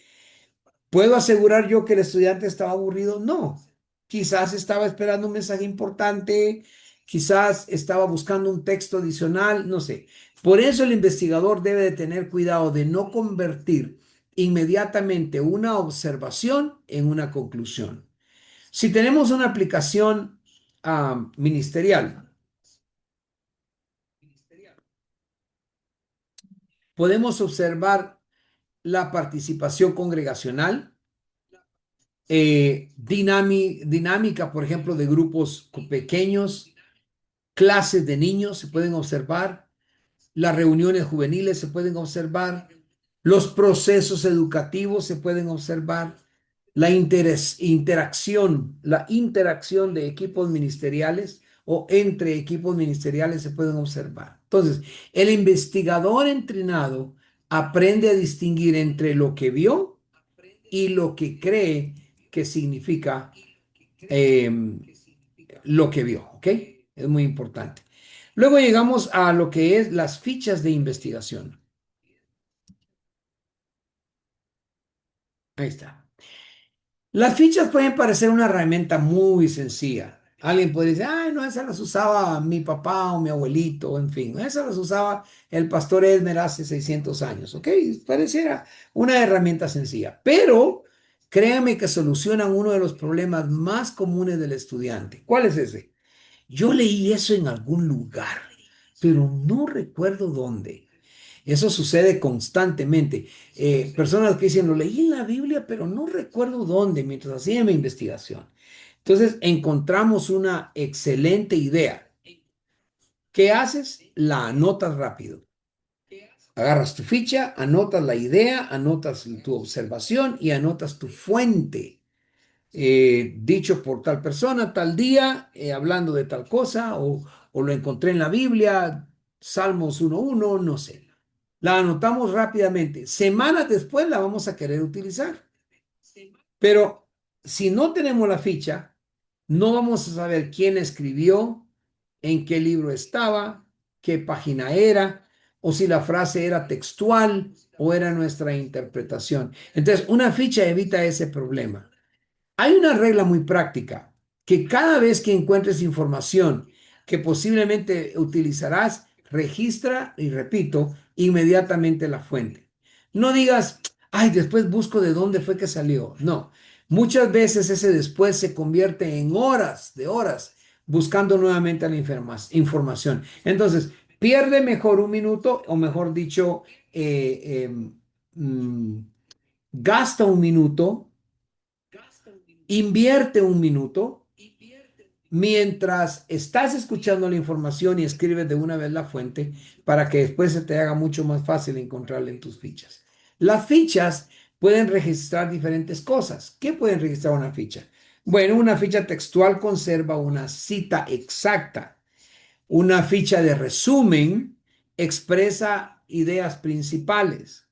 ¿Puedo asegurar yo que el estudiante estaba aburrido? No. Quizás estaba esperando un mensaje importante, quizás estaba buscando un texto adicional, no sé. Por eso el investigador debe de tener cuidado de no convertir inmediatamente una observación en una conclusión. Si tenemos una aplicación ministerial, podemos observar la participación congregacional, dinámica, por ejemplo, de grupos pequeños, clases de niños se pueden observar, las reuniones juveniles se pueden observar, los procesos educativos se pueden observar, la interacción de equipos ministeriales o entre equipos ministeriales se pueden observar. Entonces, el investigador entrenado aprende a distinguir entre lo que vio y lo que cree que significa lo que vio, ¿ok? Es muy importante. Luego llegamos a lo que es las fichas de investigación. Ahí está. Las fichas pueden parecer una herramienta muy sencilla. Alguien puede decir, ay, no, esas las usaba mi papá o mi abuelito, en fin, esas las usaba el pastor Edmer hace 600 años, ¿ok? Pareciera una herramienta sencilla, pero créanme que solucionan uno de los problemas más comunes del estudiante. ¿Cuál es ese? Yo leí eso en algún lugar, pero no recuerdo dónde. Eso sucede constantemente. Personas que dicen, lo leí en la Biblia, pero no recuerdo dónde, mientras hacía mi investigación. Entonces, encontramos una excelente idea. ¿Qué haces? La anotas rápido. Agarras tu ficha, anotas la idea, anotas tu observación y anotas tu fuente. Dicho por tal persona, tal día, hablando de tal cosa, o lo encontré en la Biblia, Salmos 1:1, no sé. La anotamos rápidamente. Semanas después la vamos a querer utilizar. Pero si no tenemos la ficha, no vamos a saber quién escribió, en qué libro estaba, qué página era. o si la frase era textual o era nuestra interpretación. Entonces, una ficha evita ese problema. Hay una regla muy práctica, que cada vez que encuentres información que posiblemente utilizarás, registra, y repito, inmediatamente la fuente. No digas, ay, después busco de dónde fue que salió. No, muchas veces ese después se convierte en horas de horas buscando nuevamente la información. Entonces, pierde mejor un minuto, o mejor dicho, mm, gasta un minuto, invierte un minuto mientras estás escuchando la información y escribes de una vez la fuente para que después se te haga mucho más fácil encontrarla en tus fichas. Las fichas pueden registrar diferentes cosas. ¿Qué pueden registrar una ficha? Bueno, una ficha textual conserva una cita exacta. Una ficha de resumen expresa ideas principales.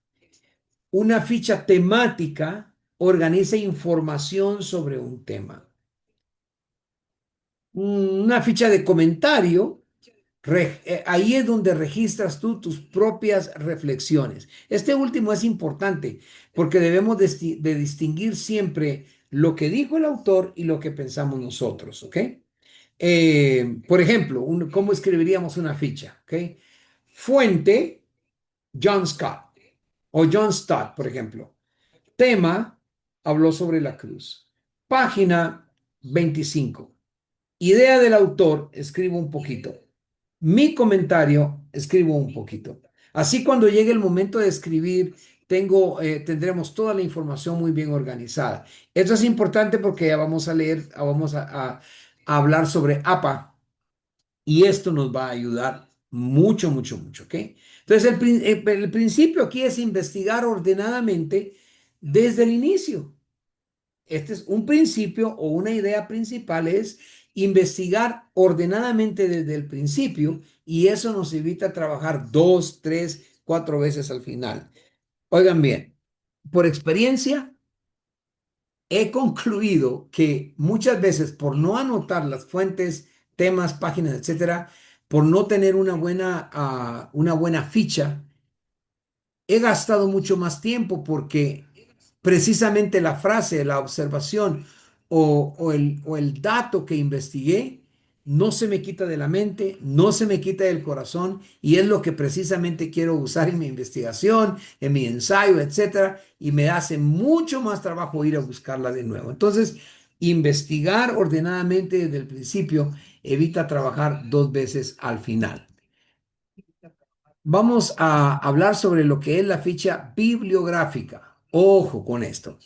Una ficha temática organiza información sobre un tema. Una ficha de comentario, ahí es donde registras tú tus propias reflexiones. Este último es importante porque debemos de distinguir siempre lo que dijo el autor y lo que pensamos nosotros, ¿ok? Por ejemplo, ¿cómo escribiríamos una ficha? ¿Ok? Fuente, John Scott o John Stott, por ejemplo. Tema, habló sobre la cruz. Página 25. Idea del autor, escribo un poquito. Mi comentario, escribo un poquito. Así cuando llegue el momento de escribir, tendremos toda la información muy bien organizada. Esto es importante porque ya vamos a leer, a hablar sobre APA y esto nos va a ayudar mucho, mucho, mucho, ¿ok? Entonces, el principio aquí es investigar ordenadamente desde el inicio. Este es un principio o una idea principal, es investigar ordenadamente desde el principio y eso nos evita trabajar 2, 3, 4 veces al final. Oigan bien, por experiencia he concluido que muchas veces por no anotar las fuentes, temas, páginas, etcétera, por no tener una buena ficha, he gastado mucho más tiempo porque precisamente la frase, la observación o el dato que investigué no se me quita de la mente, no se me quita del corazón y es lo que precisamente quiero usar en mi investigación, en mi ensayo, etcétera, y me hace mucho más trabajo ir a buscarla de nuevo. Entonces, investigar ordenadamente desde el principio evita trabajar 2 veces al final. Vamos a hablar sobre lo que es la ficha bibliográfica. Ojo con esto.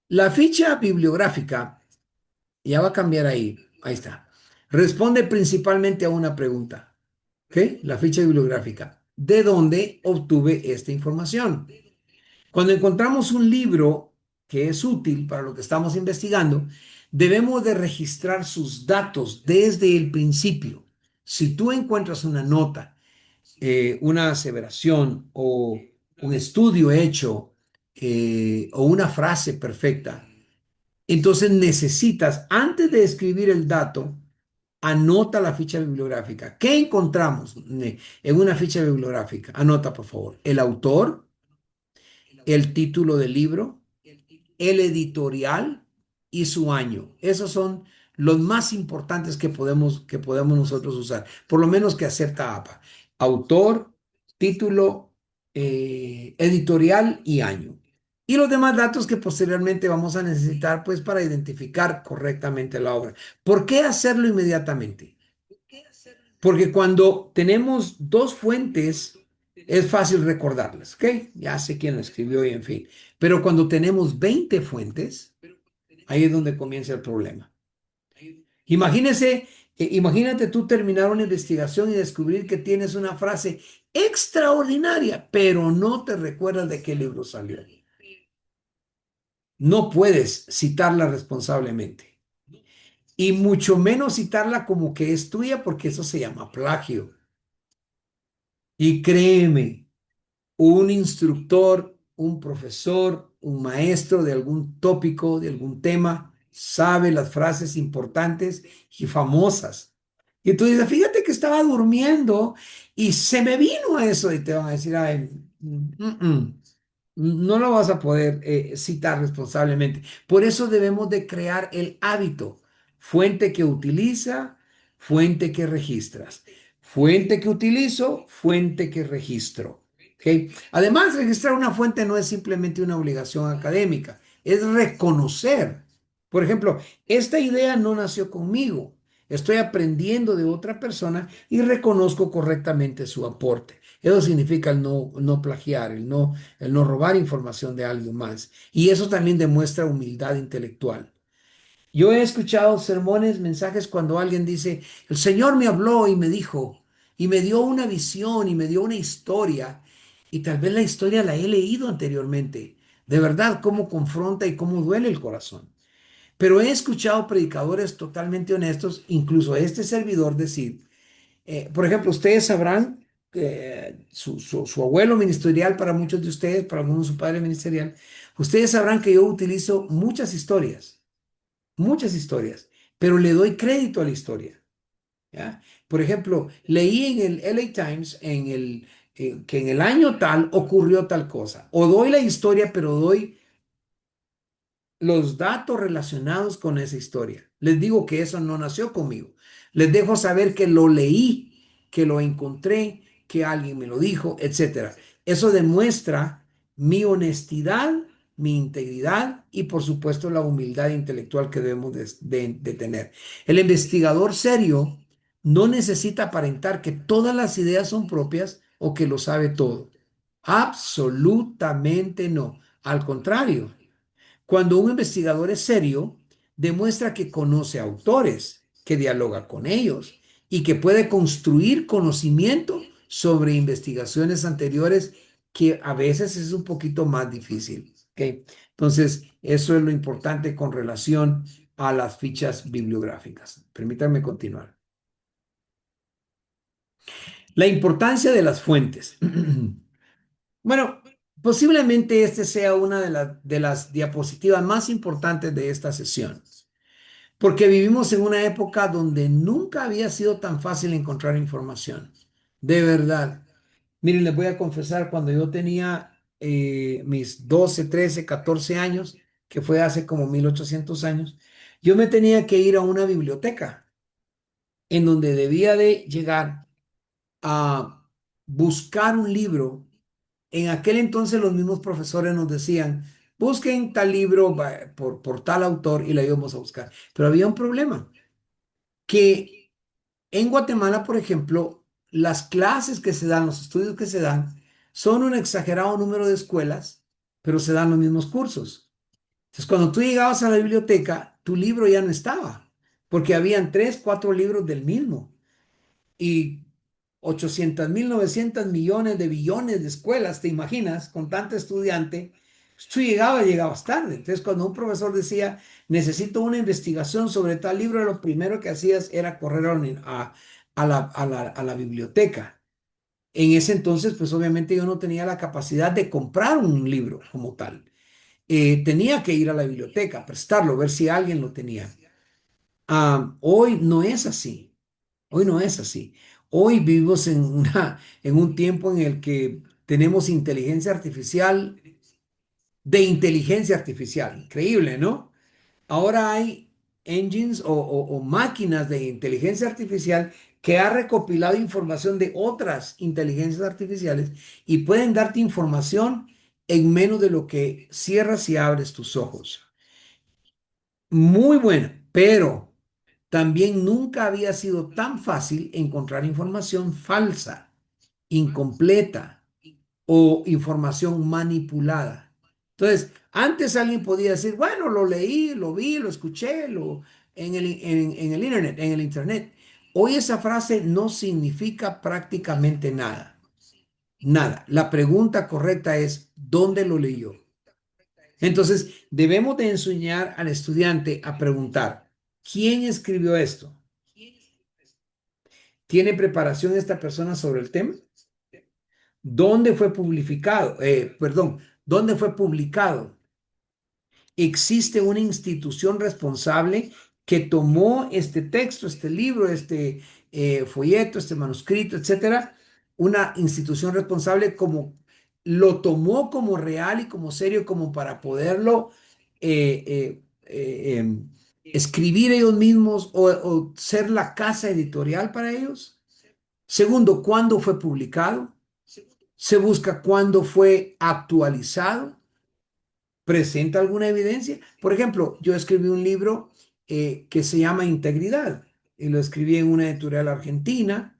La ficha bibliográfica, ya va a cambiar ahí, ahí está. Responde principalmente a una pregunta. ¿Ok? La ficha bibliográfica. ¿De dónde obtuve esta información? Cuando encontramos un libro que es útil para lo que estamos investigando, debemos de registrar sus datos desde el principio. Si tú encuentras una nota, una aseveración o un estudio hecho o una frase perfecta, entonces necesitas, antes de escribir el dato, anota la ficha bibliográfica. ¿Qué encontramos en una ficha bibliográfica? Anota, por favor, el autor, el título del libro, el editorial y su año. Esos son los más importantes que podemos nosotros usar, por lo menos que acepta APA. Autor, título, editorial y año. Y los demás datos que posteriormente vamos a necesitar pues para identificar correctamente la obra. ¿Por qué hacerlo inmediatamente? Porque cuando tenemos 2 fuentes, es fácil recordarlas, ¿ok? Ya sé quién la escribió y en fin. Pero cuando tenemos 20 fuentes, ahí es donde comienza el problema. Imagínate tú terminar una investigación y descubrir que tienes una frase extraordinaria, pero no te recuerdas de qué libro salió. No puedes citarla responsablemente. Y mucho menos citarla como que es tuya, porque eso se llama plagio. Y créeme, un instructor, un profesor, un maestro de algún tópico, de algún tema, sabe las frases importantes y famosas. Y tú dices, fíjate que estaba durmiendo Y se me vino a eso y te van a decir, ay, no lo vas a poder citar responsablemente. Por eso debemos de crear el hábito. Fuente que utiliza, fuente que registras. Fuente que utilizo, fuente que registro. ¿Ok? Además, registrar una fuente no es simplemente una obligación académica, es reconocer. Por ejemplo, esta idea no nació conmigo. Estoy aprendiendo de otra persona y reconozco correctamente su aporte. Eso significa el no plagiar, el no robar información de alguien más. Y eso también demuestra humildad intelectual. Yo he escuchado sermones, mensajes cuando alguien dice, el Señor me habló y me dijo, y me dio una visión y me dio una historia, y tal vez la historia la he leído anteriormente. De verdad, cómo confronta y cómo duele el corazón. Pero he escuchado predicadores totalmente honestos, incluso este servidor decir, por ejemplo, ustedes sabrán que su abuelo ministerial para muchos de ustedes, para algunos su padre ministerial, ustedes sabrán que yo utilizo muchas historias, pero le doy crédito a la historia. ¿Ya? Por ejemplo, leí en el LA Times que en el año tal ocurrió tal cosa, o doy la historia, pero doy los datos relacionados con esa historia. Les digo que eso no nació conmigo. Les dejo saber que lo leí, que lo encontré, que alguien me lo dijo, etcétera. Eso demuestra mi honestidad, mi integridad y por supuesto la humildad intelectual que debemos de tener. El investigador serio no necesita aparentar que todas las ideas son propias o que lo sabe todo. Absolutamente no. Al contrario. Cuando un investigador es serio, demuestra que conoce autores, que dialoga con ellos y que puede construir conocimiento sobre investigaciones anteriores que a veces es un poquito más difícil. ¿Ok? Entonces, eso es lo importante con relación a las fichas bibliográficas. Permítanme continuar. La importancia de las fuentes. Bueno, posiblemente este sea una de las diapositivas más importantes de esta sesión, porque vivimos en una época donde nunca había sido tan fácil encontrar información. De verdad. Miren, les voy a confesar, cuando yo tenía mis 12, 13, 14 años, que fue hace como 1800 años, yo me tenía que ir a una biblioteca en donde debía de llegar a buscar un libro. En aquel entonces los mismos profesores nos decían, busquen tal libro por tal autor y la íbamos a buscar. Pero había un problema, que en Guatemala, por ejemplo, las clases que se dan, los estudios que se dan, son un exagerado número de escuelas, pero se dan los mismos cursos. Entonces, cuando tú llegabas a la biblioteca, tu libro ya no estaba, porque habían 3, 4 libros del mismo. Y 800.000, 900 millones de billones de escuelas, ¿te imaginas? Con tanta estudiante, tú llegabas tarde. Entonces, cuando un profesor decía, necesito una investigación sobre tal libro, lo primero que hacías era correr a la biblioteca. En ese entonces, pues obviamente yo no tenía la capacidad de comprar un libro como tal. Tenía que ir a la biblioteca, prestarlo, ver si alguien lo tenía. Hoy no es así. Hoy no es así. Hoy vivimos en un tiempo en el que tenemos inteligencia artificial de inteligencia artificial. Increíble, ¿no? Ahora hay engines o máquinas de inteligencia artificial que ha recopilado información de otras inteligencias artificiales y pueden darte información en menos de lo que cierras y abres tus ojos. Muy buena, pero también nunca había sido tan fácil encontrar información falsa, incompleta o información manipulada. Entonces, antes alguien podía decir, bueno, lo leí, lo vi, lo escuché en el internet, en el internet. Hoy esa frase no significa prácticamente nada. Nada. La pregunta correcta es, ¿dónde lo leyó? Entonces, debemos de enseñar al estudiante a preguntar, ¿quién escribió esto? ¿Tiene preparación esta persona sobre el tema? ¿Dónde fue publicado? ¿Dónde fue publicado? ¿Existe una institución responsable que tomó este texto, este libro, este folleto, este manuscrito, etcétera? una institución responsable como lo tomó como real y como serio como para poderlo escribir ellos mismos o ser la casa editorial para ellos? Segundo, ¿cuándo fue publicado? Se busca cuándo fue actualizado. ¿Presenta alguna evidencia? Por ejemplo, yo escribí un libro que se llama Integridad y lo escribí en una editorial argentina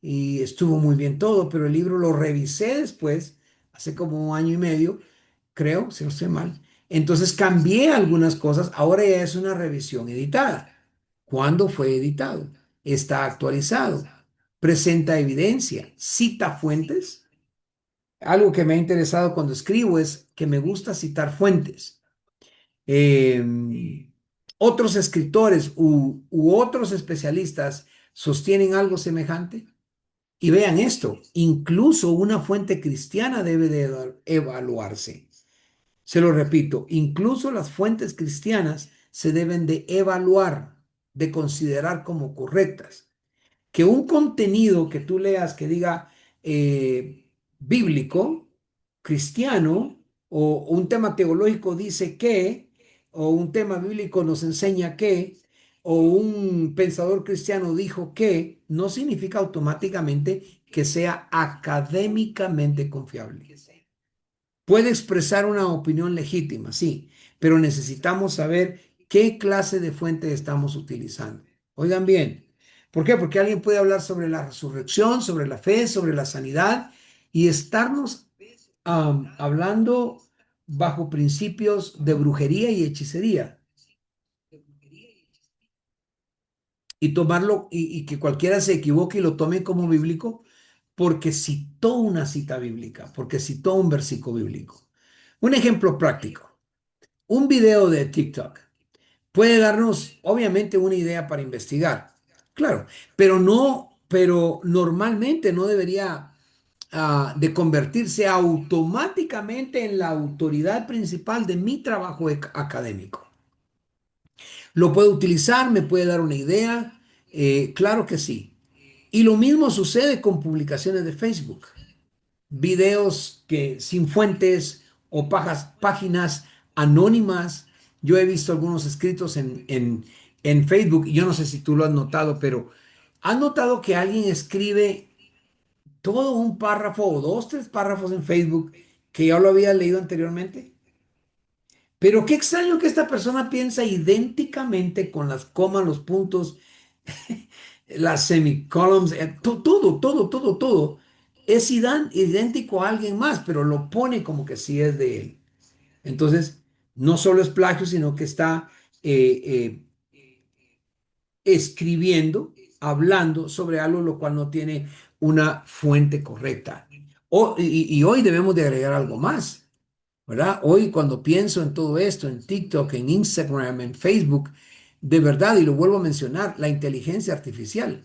y estuvo muy bien todo, pero el libro lo revisé después, hace como un año y medio, creo, si no estoy mal. Entonces cambié algunas cosas, ahora ya es una revisión editada. ¿Cuándo fue editado? Está actualizado, presenta evidencia, cita fuentes. Algo que me ha interesado cuando escribo es que me gusta citar fuentes. ¿Otros escritores u otros especialistas sostienen algo semejante? Y vean esto, incluso una fuente cristiana debe de evaluarse. Se lo repito, incluso las fuentes cristianas se deben de evaluar, de considerar como correctas. Que un contenido que tú leas que diga bíblico, cristiano, o un tema teológico dice que, o un tema bíblico nos enseña que, o un pensador cristiano dijo que, no significa automáticamente que sea académicamente confiable. Puede expresar una opinión legítima, sí, pero necesitamos saber qué clase de fuente estamos utilizando. Oigan bien, ¿por qué? Porque alguien puede hablar sobre la resurrección, sobre la fe, sobre la sanidad y estarnos hablando bajo principios de brujería y hechicería y tomarlo y que cualquiera se equivoque y lo tome como bíblico porque citó una cita bíblica, porque citó un versículo bíblico. Un ejemplo práctico. Un video de TikTok puede darnos, obviamente, una idea para investigar. Claro, pero normalmente no debería de convertirse automáticamente en la autoridad principal de mi trabajo académico. ¿Lo puedo utilizar? ¿Me puede dar una idea? Claro que sí. Y lo mismo sucede con publicaciones de Facebook. Videos que sin fuentes o páginas anónimas. Yo he visto algunos escritos en Facebook y yo no sé si tú lo has notado, pero ¿has notado que alguien escribe todo un párrafo o dos, tres párrafos en Facebook que ya lo había leído anteriormente? Pero qué extraño que esta persona piensa idénticamente con las comas, los puntos, las semicolons, todo. Es idéntico a alguien más, pero lo pone como que sí es de él. Entonces, no solo es plagio, sino que está eh, escribiendo, hablando sobre algo lo cual no tiene una fuente correcta. Y hoy debemos de agregar algo más, ¿verdad? Hoy cuando pienso en todo esto, en TikTok, en Instagram, en Facebook, de verdad, y lo vuelvo a mencionar, la inteligencia artificial.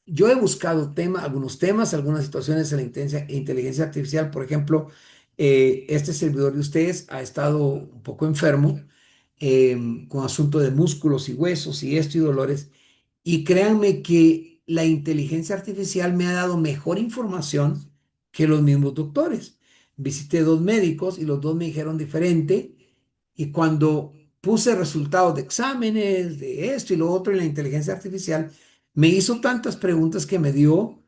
Yo he buscado algunos temas, algunas situaciones en la inteligencia artificial. Por ejemplo, este servidor de ustedes ha estado un poco enfermo con asunto de músculos y huesos y esto y dolores. Y créanme que la inteligencia artificial me ha dado mejor información que los mismos doctores. Visité dos médicos y los dos me dijeron diferente. Y cuando puse resultados de exámenes, de esto y lo otro en la inteligencia artificial, me hizo tantas preguntas que me dio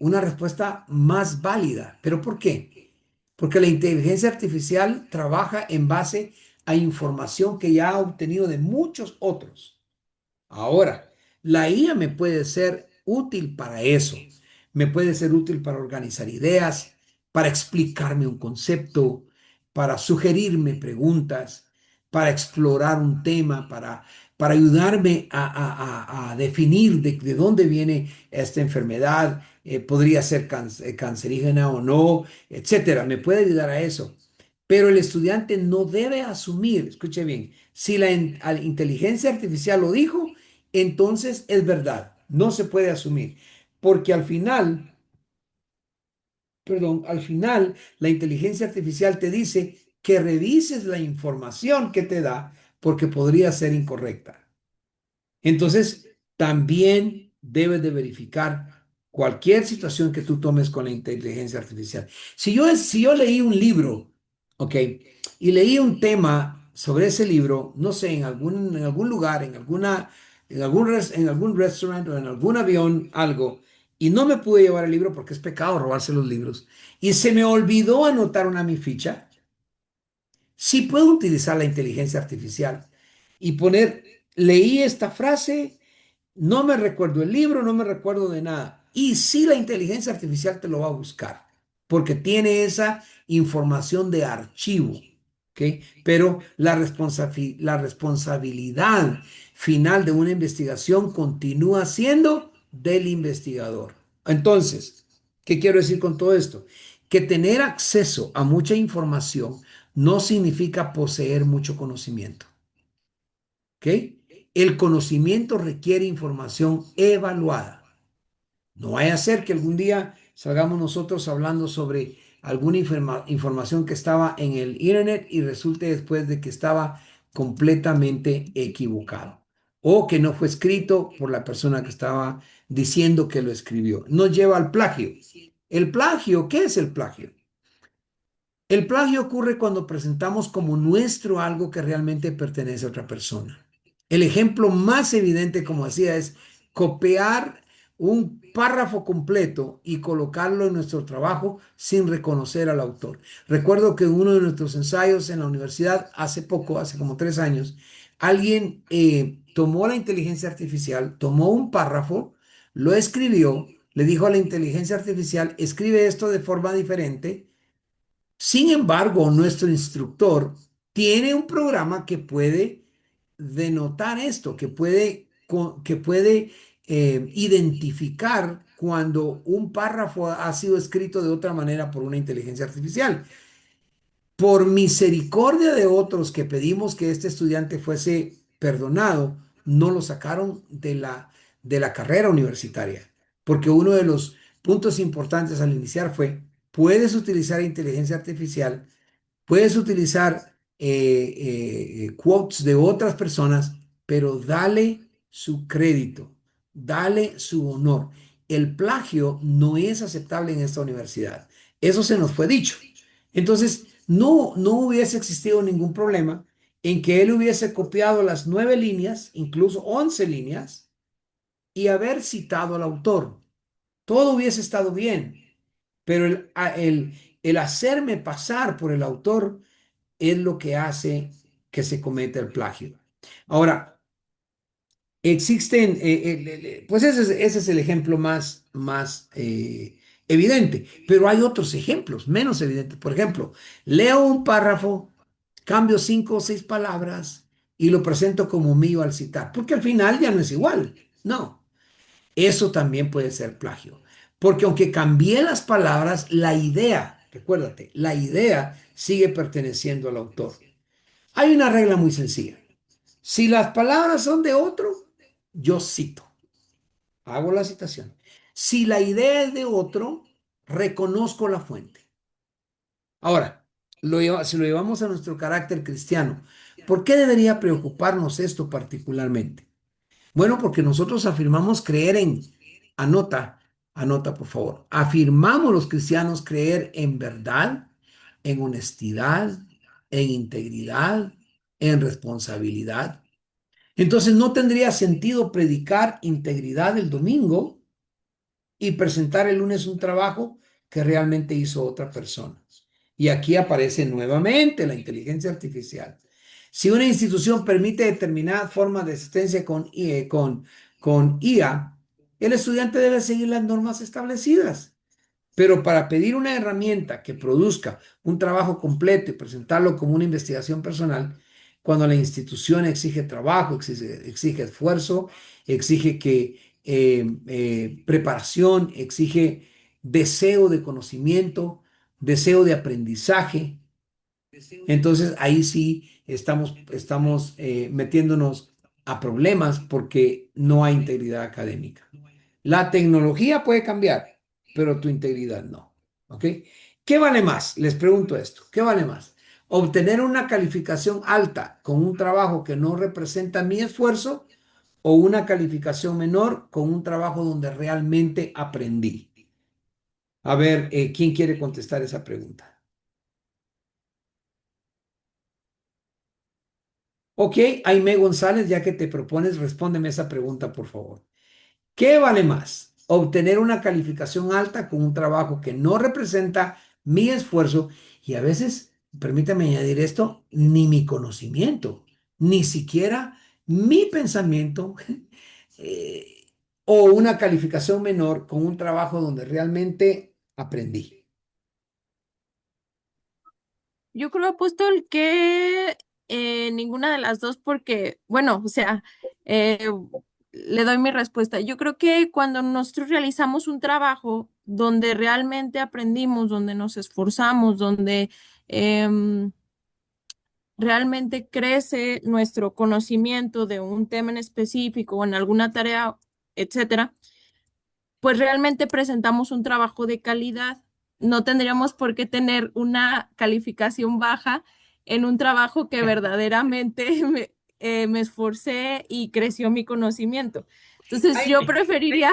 una respuesta más válida. ¿Pero por qué? Porque la inteligencia artificial trabaja en base a información que ya ha obtenido de muchos otros. Ahora, la IA me puede ser útil para eso. Me puede ser útil para organizar ideas, para explicarme un concepto, para sugerirme preguntas, para explorar un tema, para ayudarme a definir de dónde viene esta enfermedad, podría ser cancerígena o no, etcétera. Me puede ayudar a eso. Pero el estudiante no debe asumir, escuche bien, si la inteligencia artificial lo dijo, entonces es verdad, no se puede asumir, porque al final, la inteligencia artificial te dice que revises la información que te da porque podría ser incorrecta. Entonces, también debes de verificar cualquier situación que tú tomes con la inteligencia artificial. Si yo leí un libro, ¿ok? Y leí un tema sobre ese libro, no sé, en algún lugar, en algún restaurante o en algún avión, algo, y no me pude llevar el libro porque es pecado robarse los libros, y se me olvidó anotar mi ficha, sí puedo utilizar la inteligencia artificial y poner, leí esta frase, no me recuerdo el libro, no me recuerdo de nada. Y sí, la inteligencia artificial te lo va a buscar, porque tiene esa información de archivo, ¿ok? Pero la responsabilidad final de una investigación continúa siendo del investigador. Entonces, ¿qué quiero decir con todo esto? Que tener acceso a mucha información no significa poseer mucho conocimiento, ¿ok? El conocimiento requiere información evaluada. No vaya a ser que algún día salgamos nosotros hablando sobre alguna información que estaba en el internet y resulte después de que estaba completamente equivocado o que no fue escrito por la persona que estaba diciendo que lo escribió. Nos lleva al plagio. El plagio, ¿qué es el plagio? El plagio ocurre cuando presentamos como nuestro algo que realmente pertenece a otra persona. El ejemplo más evidente, como decía, es copiar un párrafo completo y colocarlo en nuestro trabajo sin reconocer al autor. Recuerdo que en uno de nuestros ensayos en la universidad, hace poco, hace como 3 años, alguien tomó la inteligencia artificial, tomó un párrafo, lo escribió, le dijo a la inteligencia artificial, escribe esto de forma diferente. Sin embargo, nuestro instructor tiene un programa que puede denotar esto, que puede identificar cuando un párrafo ha sido escrito de otra manera por una inteligencia artificial. Por misericordia de otros que pedimos que este estudiante fuese perdonado, no lo sacaron de la carrera universitaria, porque uno de los puntos importantes al iniciar fue, puedes utilizar inteligencia artificial. Puedes utilizar quotes de otras personas, pero dale su crédito, dale su honor. El plagio no es aceptable en esta universidad. Eso se nos fue dicho. Entonces, no hubiese existido ningún problema en que él hubiese copiado las 9 líneas, incluso 11 líneas, y haber citado al autor. Todo hubiese estado bien, pero el hacerme pasar por el autor es lo que hace que se cometa el plagio. Ahora, existen, pues ese es el ejemplo más evidente, pero hay otros ejemplos menos evidentes. Por ejemplo, leo un párrafo, cambio 5 o 6 palabras y lo presento como mío al citar, porque al final ya no es igual. No, eso también puede ser plagio, porque aunque cambié las palabras, la idea, recuérdate, la idea sigue perteneciendo al autor. Hay una regla muy sencilla. Si las palabras son de otro, yo cito, hago la citación. Si la idea es de otro, reconozco la fuente. Ahora, si lo llevamos a nuestro carácter cristiano, ¿por qué debería preocuparnos esto particularmente? Bueno, porque nosotros afirmamos creer anota por favor, afirmamos los cristianos creer en verdad, en honestidad, en integridad, en responsabilidad. Entonces no tendría sentido predicar integridad el domingo y presentar el lunes un trabajo que realmente hizo otra persona. Y aquí aparece nuevamente la inteligencia artificial. Si una institución permite determinada forma de asistencia con IA, el estudiante debe seguir las normas establecidas. Pero para pedir una herramienta que produzca un trabajo completo y presentarlo como una investigación personal, cuando la institución exige trabajo, exige esfuerzo, exige preparación, exige deseo de conocimiento, deseo de aprendizaje, entonces ahí sí estamos metiéndonos a problemas porque no hay integridad académica. La tecnología puede cambiar, pero tu integridad no. ¿Ok? ¿Qué vale más? Les pregunto esto. ¿Qué vale más? ¿Obtener una calificación alta con un trabajo que no representa mi esfuerzo o una calificación menor con un trabajo donde realmente aprendí? A ver, ¿quién quiere contestar esa pregunta? Ok, Aimé González, ya que te propones, respóndeme esa pregunta, por favor. ¿Qué vale más? ¿Obtener una calificación alta con un trabajo que no representa mi esfuerzo y a veces, permítame añadir esto, ni mi conocimiento, ni siquiera mi pensamiento, eh, o una calificación menor con un trabajo donde realmente aprendí? Yo creo, apóstol, que ninguna de las dos, porque, bueno, o sea, eh, le doy mi respuesta. Yo creo que cuando nosotros realizamos un trabajo donde realmente aprendimos, donde nos esforzamos, donde em, realmente crece nuestro conocimiento de un tema en específico o en alguna tarea, etcétera, pues realmente presentamos un trabajo de calidad. No tendríamos por qué tener una calificación baja en un trabajo que verdaderamente me esforcé y creció mi conocimiento. Entonces, yo preferiría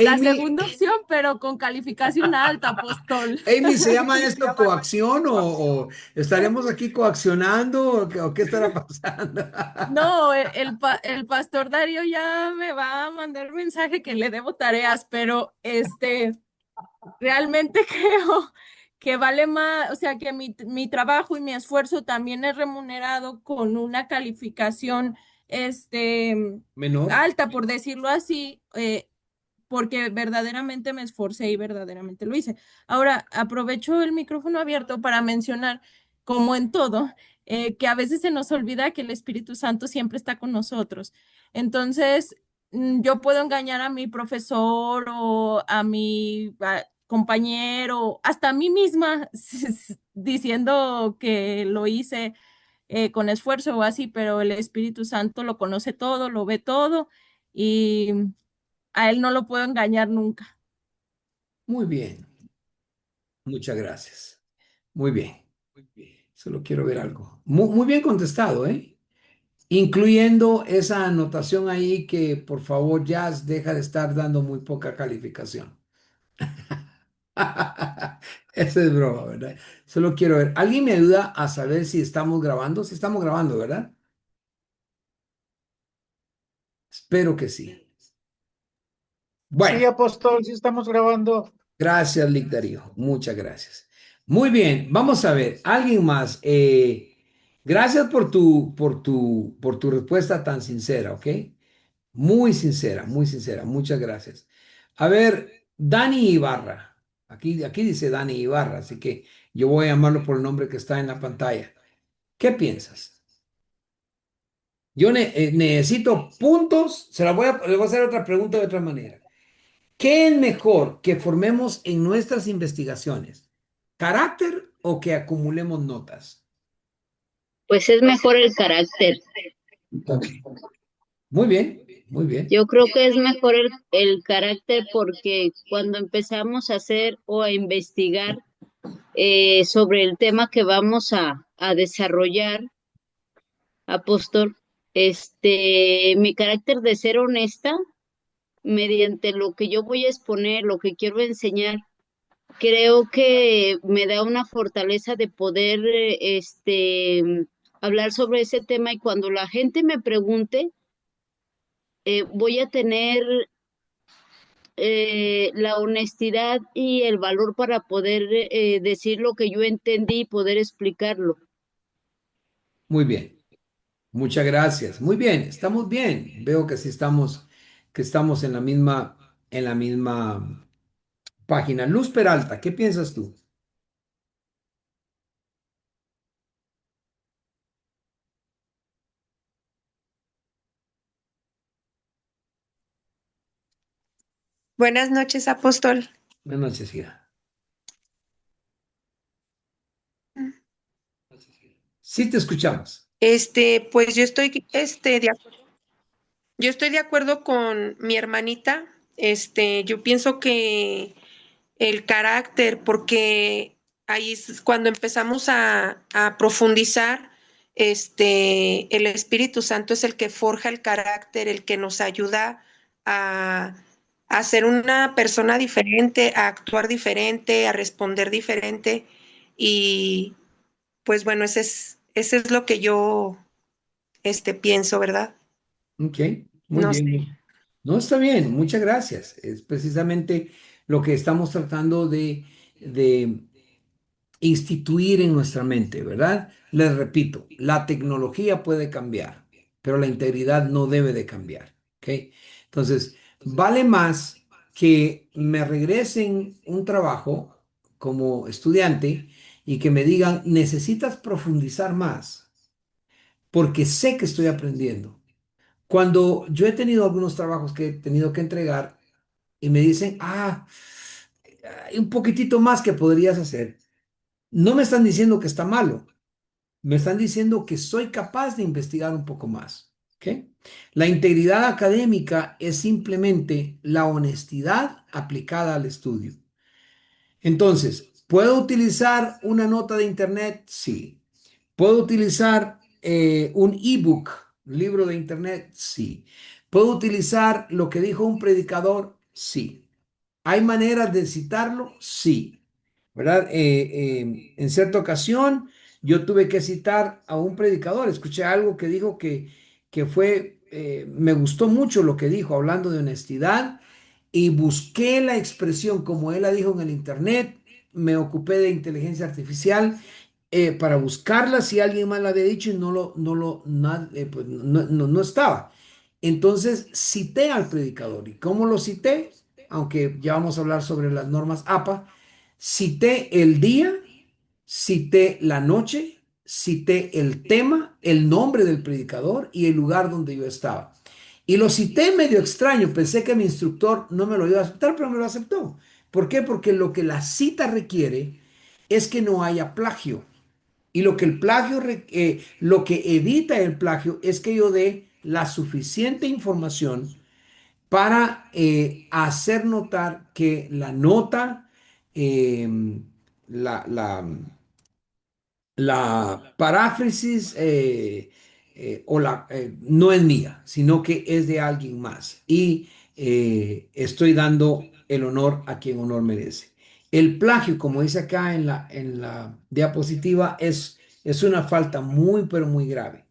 la Amy, segunda opción, pero con calificación alta, apóstol. Amy, ¿se llama esto coacción o estaremos aquí coaccionando o qué estará pasando? No, el pastor Darío ya me va a mandar mensaje que le debo tareas, pero realmente creo que vale más, o sea, que mi trabajo y mi esfuerzo también es remunerado con una calificación, Menor. alta, por decirlo así, porque verdaderamente me esforcé y verdaderamente lo hice. Ahora, aprovecho el micrófono abierto para mencionar, como en todo, que a veces se nos olvida que el Espíritu Santo siempre está con nosotros. Entonces, yo puedo engañar a mi profesor o a mi compañero, hasta a mí misma, diciendo que lo hice con esfuerzo o así, pero el Espíritu Santo lo conoce todo, lo ve todo y a él no lo puedo engañar nunca. Muy bien, muchas gracias. Muy bien. Solo quiero ver algo. Muy bien contestado, ¿eh? Incluyendo esa anotación ahí que por favor Jazz deja de estar dando muy poca calificación. Eso es broma, ¿verdad? Solo quiero ver. ¿Alguien me ayuda a saber si estamos grabando? Si estamos grabando, ¿verdad? Espero que sí. Sí, Bueno, apóstol, sí estamos grabando. gracias, Lick Darío. Muchas gracias. Muy bien, vamos a ver. ¿Alguien más? Gracias por tu respuesta tan sincera, ¿ok? Muy sincera, muy sincera. Muchas gracias. A ver, Dani Ibarra. Aquí dice Dani Ibarra, así que yo voy a llamarlo por el nombre que está en la pantalla. ¿Qué piensas? Yo necesito puntos. Le voy a hacer otra pregunta de otra manera. ¿Qué es mejor que formemos en nuestras investigaciones? ¿Carácter o que acumulemos notas? Pues es mejor el carácter. Ok. Muy bien, muy bien. Yo creo que es mejor el carácter porque cuando empezamos a hacer o a investigar sobre el tema que vamos a desarrollar, apóstol, mi carácter de ser honesta mediante lo que yo voy a exponer, lo que quiero enseñar, creo que me da una fortaleza de poder, hablar sobre ese tema y cuando la gente me pregunte, voy a tener la honestidad y el valor para poder decir lo que yo entendí y poder explicarlo. Muy bien. Muchas gracias. Muy bien, estamos bien. Veo que sí que estamos en la misma página. Luz Peralta, ¿qué piensas tú? Buenas noches, apóstol. Buenas noches, hija. Sí, te escuchamos. Pues yo estoy de acuerdo con mi hermanita. Yo pienso que el carácter, porque ahí es cuando empezamos a profundizar, el Espíritu Santo es el que forja el carácter, el que nos ayuda a ser una persona diferente, a actuar diferente, a responder diferente. Y pues bueno, ese es lo que yo pienso, ¿verdad? Ok, muy No bien. sé. No, está bien, muchas gracias. Es precisamente lo que estamos tratando de instituir en nuestra mente, ¿verdad? Les repito, la tecnología puede cambiar, pero la integridad no debe de cambiar, ¿ok? Entonces, vale más que me regresen un trabajo como estudiante y que me digan, necesitas profundizar más, porque sé que estoy aprendiendo. Cuando yo he tenido algunos trabajos que he tenido que entregar y me dicen, hay un poquitito más que podrías hacer, no me están diciendo que está malo, me están diciendo que soy capaz de investigar un poco más. ¿Ok? La integridad académica es simplemente la honestidad aplicada al estudio. Entonces, ¿puedo utilizar una nota de internet? Sí. ¿Puedo utilizar un ebook, libro de internet? Sí. ¿Puedo utilizar lo que dijo un predicador? Sí. ¿Hay maneras de citarlo? Sí. ¿Verdad? En cierta ocasión yo tuve que citar a un predicador. Escuché algo que dijo que fue, me gustó mucho lo que dijo, hablando de honestidad, y busqué la expresión como él la dijo en el internet. Me ocupé de inteligencia artificial para buscarla si alguien más la había dicho y pues, no estaba. Entonces cité al predicador. ¿Y cómo lo cité? Aunque ya vamos a hablar sobre las normas APA, cité el día, cité la noche, cité el tema, el nombre del predicador y el lugar donde yo estaba. Y lo cité medio extraño, pensé que mi instructor no me lo iba a aceptar, pero me lo aceptó. ¿Por qué? Porque lo que la cita requiere es que no haya plagio. Y lo que el plagio, lo que evita el plagio es que yo dé la suficiente información para hacer notar que la nota, la, la, la paráfrasis no es mía, sino que es de alguien más. Y estoy dando el honor a quien honor merece. El plagio, como dice acá en la diapositiva, es una falta muy, pero muy grave.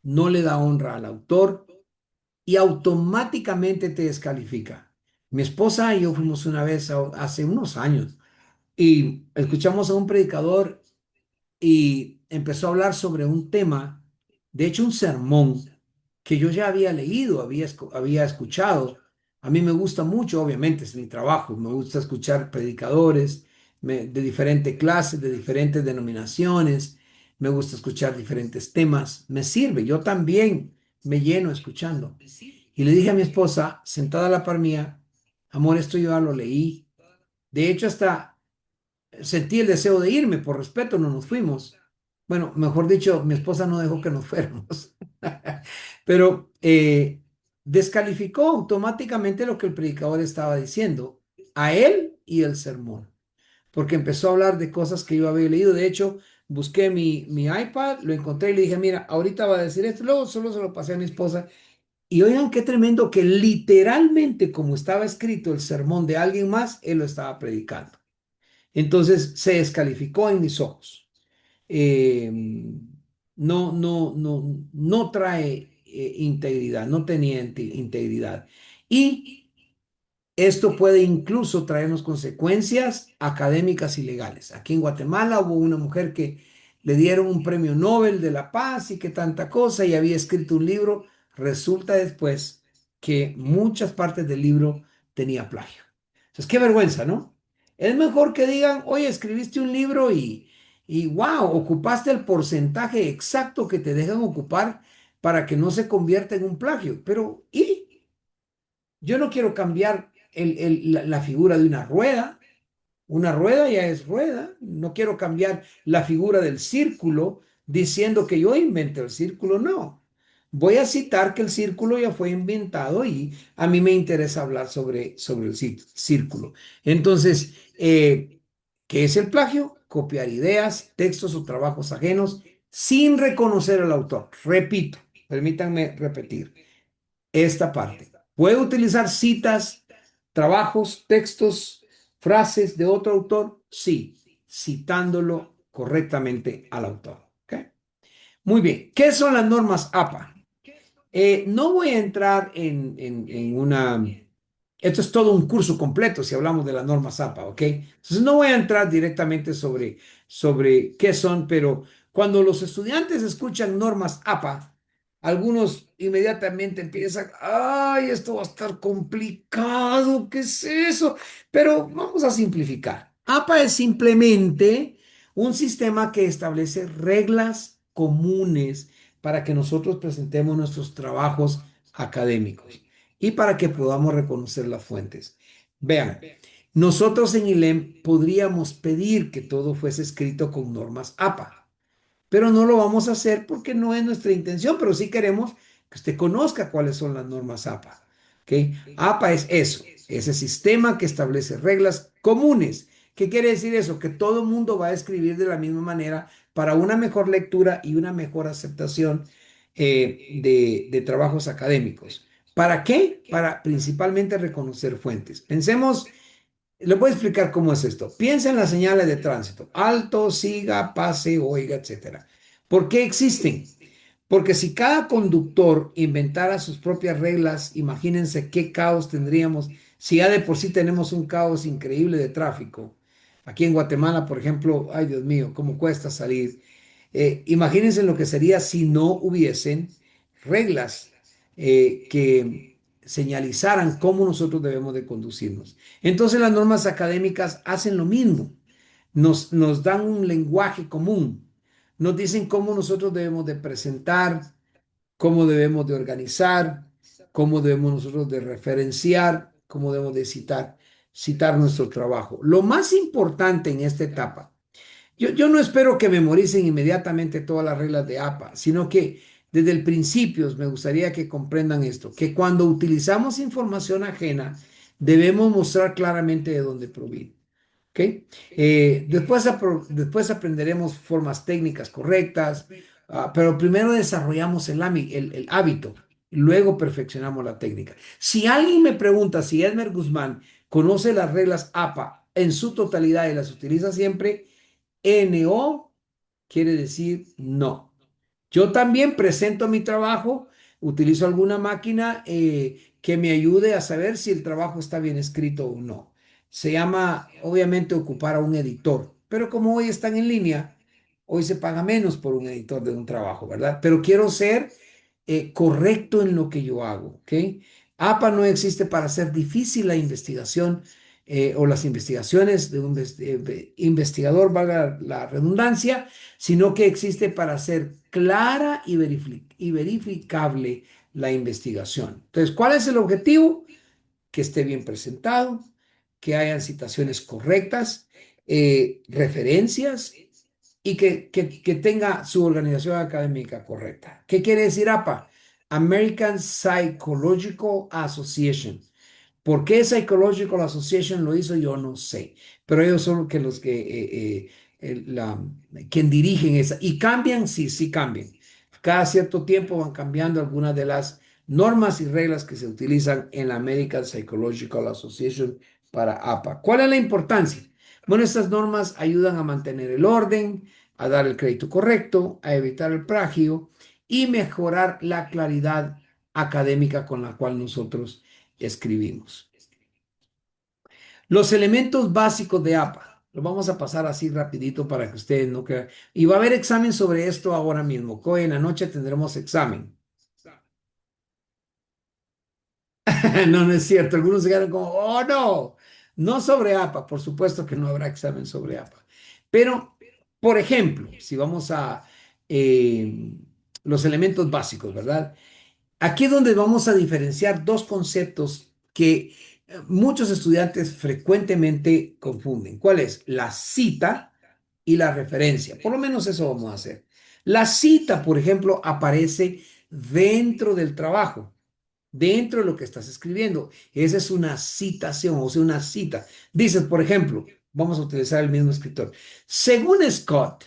No le da honra al autor y automáticamente te descalifica. Mi esposa y yo fuimos una vez hace unos años y escuchamos a un predicador y empezó a hablar sobre un tema, de hecho un sermón que yo ya había leído, había escuchado. A mí me gusta mucho, obviamente es mi trabajo, me gusta escuchar predicadores de diferentes clases, de diferentes denominaciones, me gusta escuchar diferentes temas, me sirve, yo también me lleno escuchando. Y le dije a mi esposa, sentada a la par mía, amor, esto yo ya lo leí. De hecho, hasta sentí el deseo de irme, por respeto no nos fuimos. Bueno, mejor dicho, mi esposa no dejó que nos fuéramos, pero descalificó automáticamente lo que el predicador estaba diciendo, a él y el sermón, porque empezó a hablar de cosas que yo había leído. De hecho, busqué mi iPad, lo encontré y le dije, mira, ahorita va a decir esto, luego solo se lo pasé a mi esposa. Y oigan qué tremendo que literalmente como estaba escrito el sermón de alguien más, él lo estaba predicando. Entonces se descalificó en mis ojos. Eh, no trae integridad, no tenía integridad. Y esto puede incluso traernos consecuencias académicas y legales. Aquí en Guatemala hubo una mujer que le dieron un premio Nobel de la Paz y que tanta cosa y había escrito un libro. Resulta después que muchas partes del libro tenía plagio. Entonces, qué vergüenza, ¿no? Es mejor que digan, oye, escribiste un libro y wow, ocupaste el porcentaje exacto que te dejan ocupar para que no se convierta en un plagio. Pero, ¿y? Yo no quiero cambiar la figura de una rueda. Una rueda ya es rueda. No quiero cambiar la figura del círculo diciendo que yo inventé el círculo. No. Voy a citar que el círculo ya fue inventado y a mí me interesa hablar sobre el círculo. Entonces, ¿qué es el plagio? Copiar ideas, textos o trabajos ajenos sin reconocer al autor. Repito, permítanme repetir esta parte. ¿Puede utilizar citas, trabajos, textos, frases de otro autor? Sí, citándolo correctamente al autor. ¿Ok? Muy bien. ¿Qué son las normas APA? No voy a entrar en una... Esto es todo un curso completo si hablamos de las normas APA, ¿ok? Entonces no voy a entrar directamente sobre qué son, pero cuando los estudiantes escuchan normas APA, algunos inmediatamente empiezan, ay, esto va a estar complicado, ¿qué es eso? Pero vamos a simplificar. APA es simplemente un sistema que establece reglas comunes para que nosotros presentemos nuestros trabajos académicos y para que podamos reconocer las fuentes. Vean, nosotros en ILEM podríamos pedir que todo fuese escrito con normas APA, pero no lo vamos a hacer porque no es nuestra intención, pero sí queremos que usted conozca cuáles son las normas APA. ¿Okay? APA es eso, ese sistema que establece reglas comunes. ¿Qué quiere decir eso? Que todo el mundo va a escribir de la misma manera para una mejor lectura y una mejor aceptación de trabajos académicos. ¿Para qué? Para principalmente reconocer fuentes. Pensemos, le voy a explicar cómo es esto. Piensa en las señales de tránsito: alto, siga, pase, oiga, etcétera. ¿Por qué existen? Porque si cada conductor inventara sus propias reglas, imagínense qué caos tendríamos si ya de por sí tenemos un caos increíble de tráfico. Aquí en Guatemala, por ejemplo, ay Dios mío, cómo cuesta salir. Imagínense lo que sería si no hubiesen reglas que señalizaran cómo nosotros debemos de conducirnos. Entonces las normas académicas hacen lo mismo, nos dan un lenguaje común, nos dicen cómo nosotros debemos de presentar, cómo debemos de organizar, cómo debemos nosotros de referenciar, cómo debemos de citar nuestro trabajo. Lo más importante en esta etapa, yo no espero que memoricen inmediatamente todas las reglas de APA, sino que desde el principio me gustaría que comprendan esto, que cuando utilizamos información ajena, debemos mostrar claramente de dónde proviene. ¿Ok? Después aprenderemos formas técnicas correctas, pero primero desarrollamos el hábito, y luego perfeccionamos la técnica. Si alguien me pregunta si Edmer Guzmán conoce las reglas APA en su totalidad y las utiliza siempre, NO quiere decir no. Yo también presento mi trabajo, utilizo alguna máquina que me ayude a saber si el trabajo está bien escrito o no. Se llama, obviamente, ocupar a un editor, pero como hoy están en línea, hoy se paga menos por un editor de un trabajo, ¿verdad? Pero quiero ser correcto en lo que yo hago, ¿ok? APA no existe para hacer difícil la investigación o las investigaciones de un investigador, valga la redundancia, sino que existe para hacer clara y verificable la investigación. Entonces, ¿cuál es el objetivo? Que esté bien presentado, que hayan citaciones correctas, referencias y que tenga su organización académica correcta. ¿Qué quiere decir APA? American Psychological Association. ¿Por qué Psychological Association lo hizo? Yo no sé, pero ellos son los que quien dirigen esa. ¿Y cambian? Sí, sí cambian. Cada cierto tiempo van cambiando algunas de las normas y reglas que se utilizan en la American Psychological Association para APA. ¿Cuál es la importancia? Bueno, estas normas ayudan a mantener el orden, a dar el crédito correcto, a evitar el plagio y mejorar la claridad académica con la cual nosotros escribimos. Los elementos básicos de APA. Lo vamos a pasar así rapidito para que ustedes no crean. Y va a haber examen sobre esto ahora mismo. Hoy en la noche tendremos examen. No, no es cierto. Algunos se quedaron como, oh, no. No sobre APA. Por supuesto que no habrá examen sobre APA. Pero, por ejemplo, si vamos a los elementos básicos, ¿verdad? Aquí es donde vamos a diferenciar dos conceptos que muchos estudiantes frecuentemente confunden. ¿Cuál es? La cita y la referencia. Por lo menos eso vamos a hacer. La cita, por ejemplo, aparece dentro del trabajo, dentro de lo que estás escribiendo. Esa es una citación, o sea, una cita. Dices, por ejemplo, vamos a utilizar el mismo escritor. Según Scott,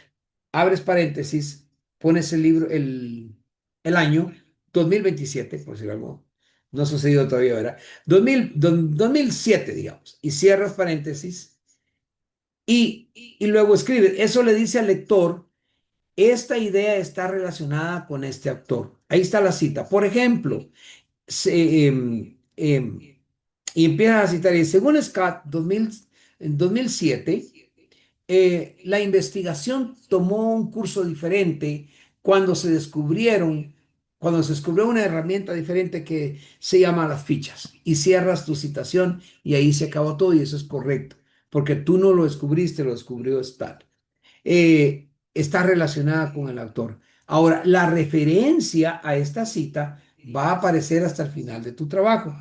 abres paréntesis, pones el libro, el año 2027, por decir algo, no ha sucedido todavía, ¿verdad? 2007, digamos, y cierras paréntesis y luego escribes. Eso le dice al lector, esta idea está relacionada con este autor. Ahí está la cita. Por ejemplo, y empiezas a citar, y según Scott, en 2007, la investigación tomó un curso diferente cuando cuando se descubrió una herramienta diferente que se llama las fichas. Y cierras tu citación y ahí se acabó todo y eso es correcto, porque tú no lo descubriste, lo descubrió Scott. Está relacionada con el autor. Ahora, la referencia a esta cita va a aparecer hasta el final de tu trabajo.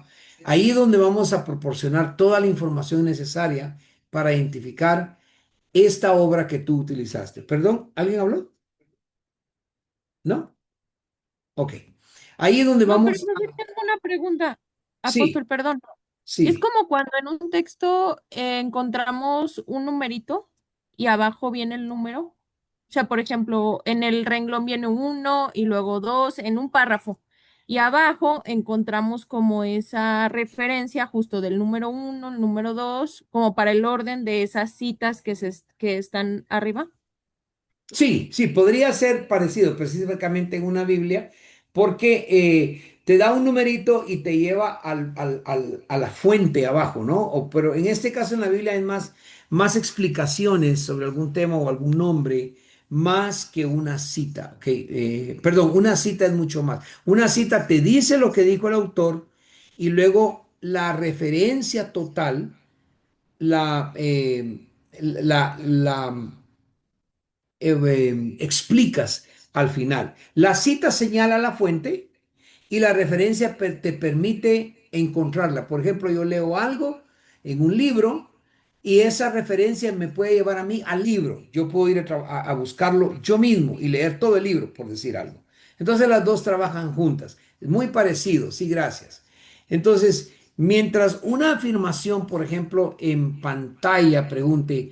Ahí es donde vamos a proporcionar toda la información necesaria para identificar esta obra que tú utilizaste. ¿Perdón? ¿Alguien habló? ¿No? Ok. Ahí es donde No, pero vamos yo sí tengo una pregunta, Sí, Apóstol, perdón. Es sí. como cuando en un texto encontramos un numerito y abajo viene el número. O sea, por ejemplo, en el renglón viene uno y luego dos en un párrafo. Y abajo encontramos como esa referencia justo del número uno, el número dos, como para el orden de esas citas que están arriba. Sí, sí, podría ser parecido específicamente en una Biblia, porque te da un numerito y te lleva a la fuente abajo, ¿no? Pero en este caso en la Biblia hay más explicaciones sobre algún tema o algún nombre, más que una cita. Ok, perdón, una cita es mucho más. Una cita te dice lo que dijo el autor y luego la referencia total, la, la explicas al final. La cita señala la fuente y la referencia te permite encontrarla. Por ejemplo, yo leo algo en un libro y esa referencia me puede llevar a mí al libro. Yo puedo ir a buscarlo yo mismo y leer todo el libro, por decir algo. Entonces las dos trabajan juntas. Es muy parecido, sí, gracias. Entonces, mientras una afirmación, por ejemplo, en pantalla pregunte,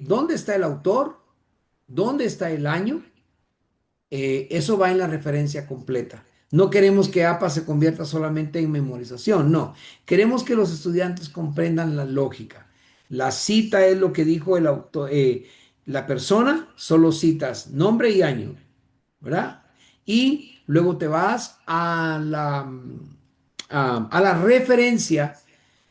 ¿dónde está el autor? ¿Dónde está el año? Eso va en la referencia completa. No queremos que APA se convierta solamente en memorización, no. Queremos que los estudiantes comprendan la lógica. La cita es lo que dijo el autor, la persona, solo citas nombre y año, ¿verdad? Y luego te vas a la referencia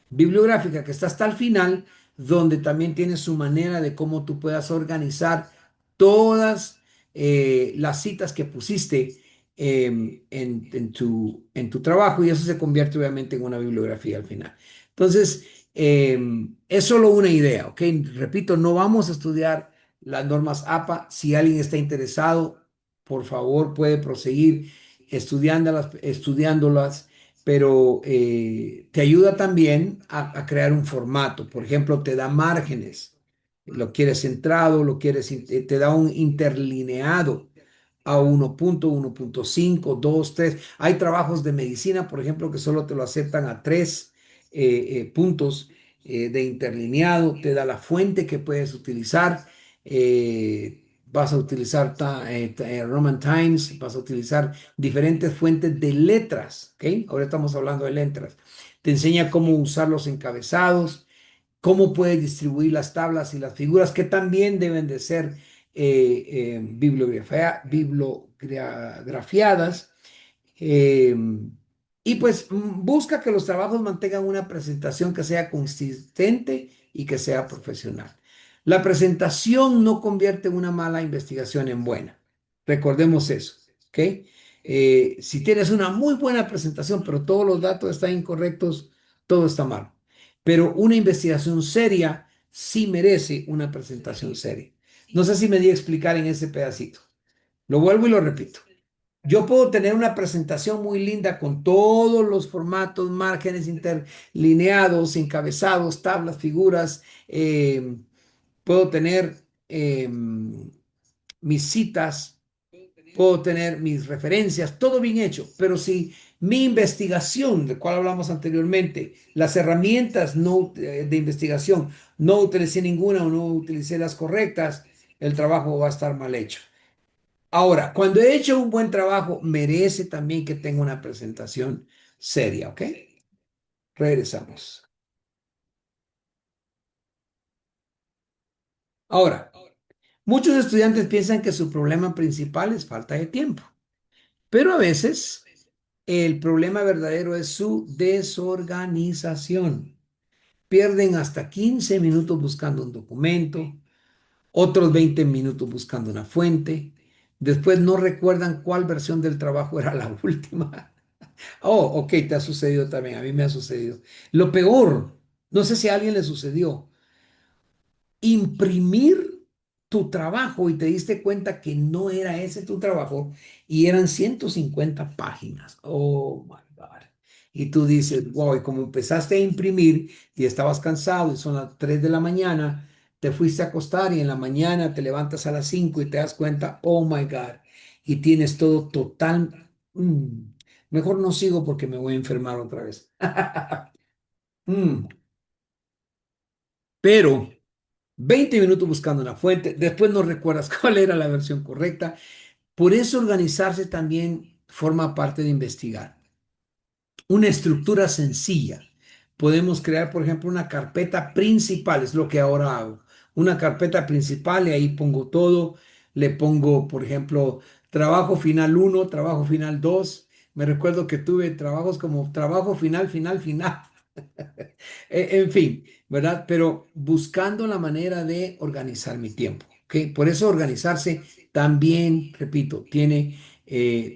bibliográfica que está hasta el final, donde también tiene su manera de cómo tú puedas organizar todas las citas que pusiste en tu trabajo y eso se convierte obviamente en una bibliografía al final. Entonces, es solo una idea, ¿ok? Repito, no vamos a estudiar las normas APA. Si alguien está interesado, por favor, puede proseguir estudiándolas, pero te ayuda también a crear un formato. Por ejemplo, te da márgenes. Lo quieres centrado, te da un interlineado a 1.1.5, 2, 3. Hay trabajos de medicina, por ejemplo, que solo te lo aceptan a 3 puntos de interlineado. Te da la fuente que puedes utilizar. Vas a utilizar Roman Times, vas a utilizar diferentes fuentes de letras, ¿ok? Ahora estamos hablando de letras. Te enseña cómo usar los encabezados, cómo puedes distribuir las tablas y las figuras, que también deben de ser bibliografiadas. eh, y pues busca que los trabajos mantengan una presentación que sea consistente y que sea profesional. La presentación no convierte una mala investigación en buena. Recordemos eso, ¿ok? Si tienes una muy buena presentación, pero todos los datos están incorrectos, todo está mal. Pero una investigación seria sí merece una presentación seria. No sé si me di a explicar en ese pedacito. Lo vuelvo y lo repito. Yo puedo tener una presentación muy linda con todos los formatos, márgenes interlineados, encabezados, tablas, figuras. Puedo tener mis citas, puedo tener mis referencias, todo bien hecho. Pero si mi investigación, de cual hablamos anteriormente, las herramientas de investigación, no utilicé ninguna o no utilicé las correctas, el trabajo va a estar mal hecho. Ahora, cuando he hecho un buen trabajo, merece también que tenga una presentación seria, ¿ok? Regresamos. Ahora, muchos estudiantes piensan que su problema principal es falta de tiempo, pero a veces el problema verdadero es su desorganización. Pierden hasta 15 minutos buscando un documento, otros 20 minutos buscando una fuente. Después no recuerdan cuál versión del trabajo era la última. Oh, ok, te ha sucedido también, a mí me ha sucedido. Lo peor, no sé si a alguien le sucedió, imprimir tu trabajo y te diste cuenta que no era ese tu trabajo y eran 150 páginas. Oh, my God. Y tú dices, wow, y como empezaste a imprimir y estabas cansado y son las 3 de la mañana, te fuiste a acostar y en la mañana te levantas a las 5 y te das cuenta, oh, my God, y tienes todo total. Mejor no sigo porque me voy a enfermar otra vez. Mm, Pero 20 minutos buscando una fuente, después no recuerdas cuál era la versión correcta. Por eso organizarse también forma parte de investigar. Una estructura sencilla. Podemos crear, por ejemplo, una carpeta principal, es lo que ahora hago. Una carpeta principal y ahí pongo todo. Le pongo, por ejemplo, trabajo final uno, trabajo final 2. Me recuerdo que tuve trabajos como trabajo final, final, final. En fin, ¿verdad? Pero buscando la manera de organizar mi tiempo, ¿ok? Por eso organizarse también, repito,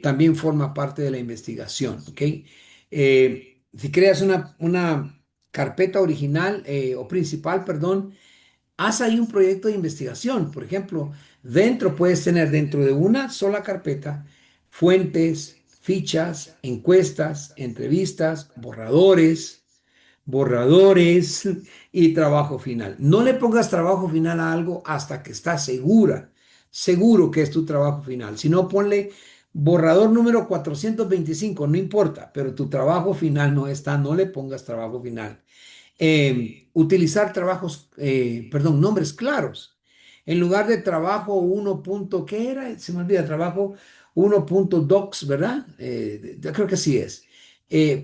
también forma parte de la investigación, ¿ok? Si creas una carpeta original o principal, perdón, haz ahí un proyecto de investigación. Por ejemplo, puedes tener dentro de una sola carpeta fuentes, fichas, encuestas, entrevistas, borradores y trabajo final. No le pongas trabajo final a algo hasta que estás seguro que es tu trabajo final. Si no, ponle borrador número 425, no importa, pero tu trabajo final no está, no le pongas trabajo final. Utilizar nombres claros. En lugar de trabajo 1. ¿Qué era? Se me olvida, trabajo 1.docs, ¿verdad? Yo creo que sí es.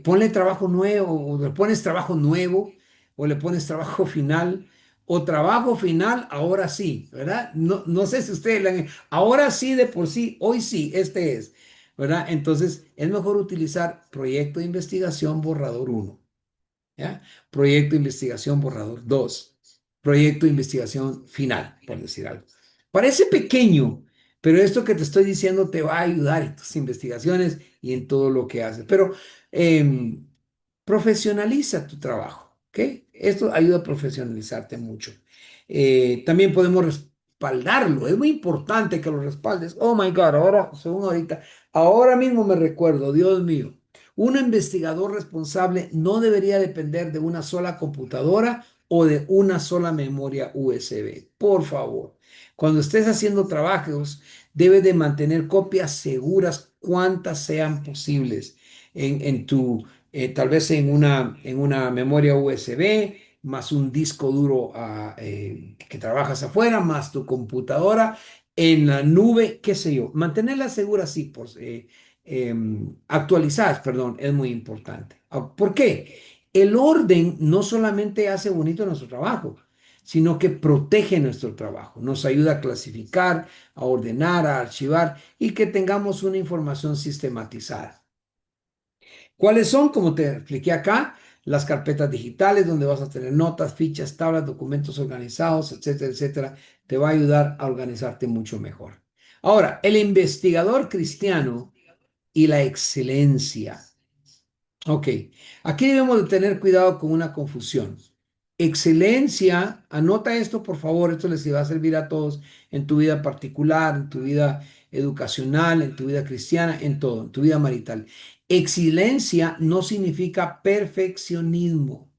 Ponle trabajo nuevo, o le pones trabajo nuevo, o le pones trabajo final, o trabajo final, ahora sí, ¿verdad? No, no sé si ustedes ahora sí de por sí, hoy sí, este es, ¿verdad? Entonces, es mejor utilizar proyecto de investigación borrador 1. ¿Ya? Proyecto de investigación borrador 2. Proyecto de investigación final, por decir algo. Parece pequeño, pero esto que te estoy diciendo te va a ayudar en tus investigaciones y en todo lo que haces. Pero profesionaliza tu trabajo, ¿ok? Esto ayuda a profesionalizarte mucho. También podemos respaldarlo. Es muy importante que lo respaldes. Oh my God, ahora mismo me recuerdo, Dios mío. Un investigador responsable no debería depender de una sola computadora o de una sola memoria USB. Por favor, cuando estés haciendo trabajos, debes de mantener copias seguras cuantas sean posibles tal vez en una memoria USB, más un disco duro que trabajas afuera, más tu computadora en la nube, qué sé yo. Mantenerla segura, sí, actualizadas, perdón, es muy importante. ¿Por qué? El orden no solamente hace bonito nuestro trabajo, sino que protege nuestro trabajo, nos ayuda a clasificar, a ordenar, a archivar y que tengamos una información sistematizada. ¿Cuáles son? Como te expliqué acá, las carpetas digitales donde vas a tener notas, fichas, tablas, documentos organizados, etcétera, etcétera. Te va a ayudar a organizarte mucho mejor. Ahora, el investigador cristiano y la excelencia. Ok, aquí debemos de tener cuidado con una confusión. Excelencia, anota esto por favor, esto les va a servir a todos en tu vida particular, en tu vida educacional, en tu vida cristiana, en todo, en tu vida marital. Excelencia no significa perfeccionismo,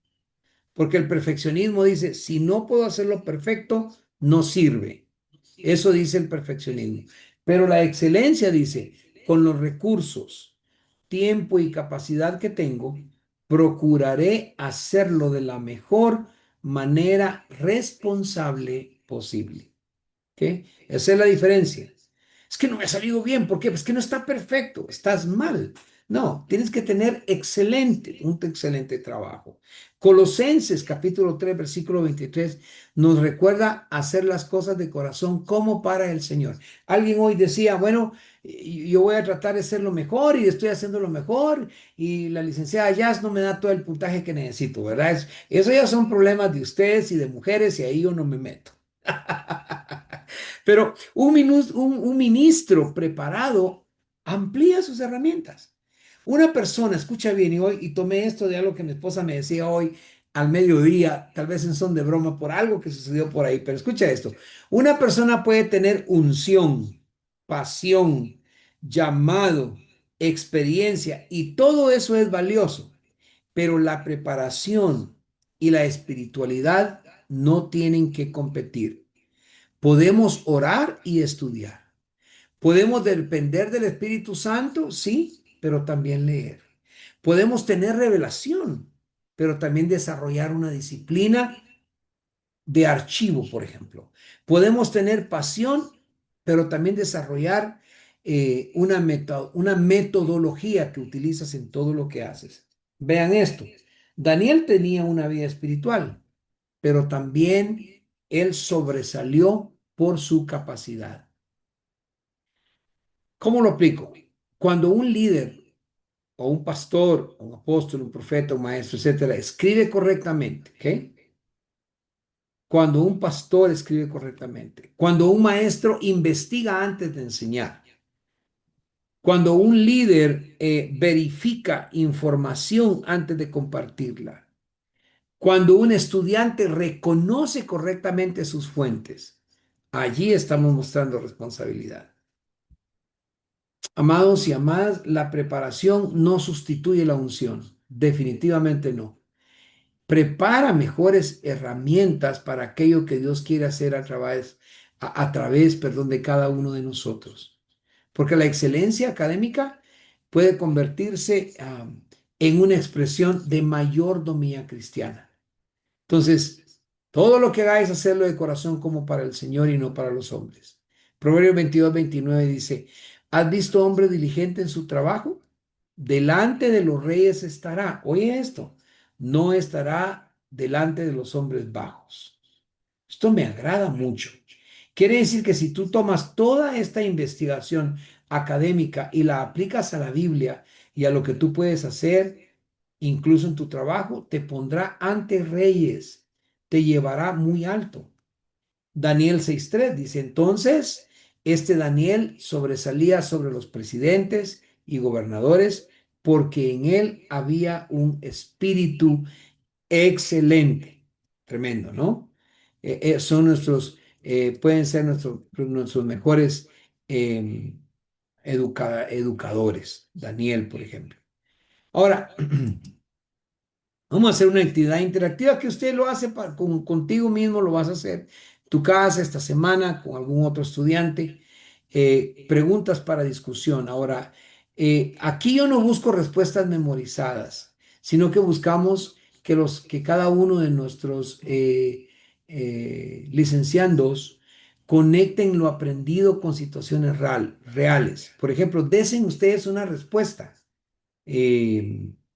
porque el perfeccionismo dice, si no puedo hacerlo perfecto, no sirve. Eso dice el perfeccionismo. Pero la excelencia dice, con los recursos, tiempo y capacidad que tengo, procuraré hacerlo de la mejor manera responsable posible. ¿Ok? Esa es la diferencia. Es que no me ha salido bien. ¿Por qué? Pues que no está perfecto, estás mal. No, tienes que tener un excelente trabajo. Colosenses capítulo 3, versículo 23 nos recuerda hacer las cosas de corazón como para el Señor. Alguien hoy decía, bueno, yo voy a tratar de hacer lo mejor y estoy haciendo lo mejor y la licenciada Jazz no me da todo el puntaje que necesito, ¿verdad? Eso ya son problemas de ustedes y de mujeres y ahí yo no me meto. Pero un ministro preparado amplía sus herramientas. Una persona, escucha bien, y tomé esto de algo que mi esposa me decía hoy al mediodía, tal vez en son de broma por algo que sucedió por ahí, pero escucha esto. Una persona puede tener unción, pasión, llamado, experiencia, y todo eso es valioso, pero la preparación y la espiritualidad no tienen que competir. Podemos orar y estudiar. Podemos depender del Espíritu Santo, sí, pero también leer. Podemos tener revelación, pero también desarrollar una disciplina de archivo, por ejemplo. Podemos tener pasión, pero también desarrollar una metodología que utilizas en todo lo que haces. Vean esto. Daniel tenía una vida espiritual, pero también él sobresalió por su capacidad. ¿Cómo lo aplico? Cuando un líder o un pastor, un apóstol, un profeta, un maestro, etcétera, escribe correctamente, ¿ok? Cuando un pastor escribe correctamente, cuando un maestro investiga antes de enseñar, cuando un líder verifica información antes de compartirla, cuando un estudiante reconoce correctamente sus fuentes, allí estamos mostrando responsabilidad. Amados y amadas, la preparación no sustituye la unción, definitivamente no. Prepara mejores herramientas para aquello que Dios quiere hacer perdón, de cada uno de nosotros. Porque la excelencia académica puede convertirse en una expresión de mayordomía cristiana. Entonces, todo lo que hagáis, hacerlo de corazón como para el Señor y no para los hombres. Proverbios 22-29 dice, ¿has visto hombre diligente en su trabajo? Delante de los reyes estará. Oye esto, no estará delante de los hombres bajos. Esto me agrada mucho. Quiere decir que si tú tomas toda esta investigación académica y la aplicas a la Biblia y a lo que tú puedes hacer, incluso en tu trabajo, te pondrá ante reyes, te llevará muy alto. Daniel 6:3 dice, entonces, este Daniel sobresalía sobre los presidentes y gobernadores porque en él había un espíritu excelente. Tremendo, ¿no? Pueden ser nuestros mejores educadores. Daniel, por ejemplo. Ahora, vamos a hacer una actividad interactiva que usted lo hace contigo mismo, lo vas a hacer en tu casa esta semana con algún otro estudiante. Preguntas para discusión. Ahora, aquí yo no busco respuestas memorizadas, sino que buscamos que cada uno de nuestros licenciandos conecten lo aprendido con situaciones reales. Por ejemplo, desen ustedes una respuesta.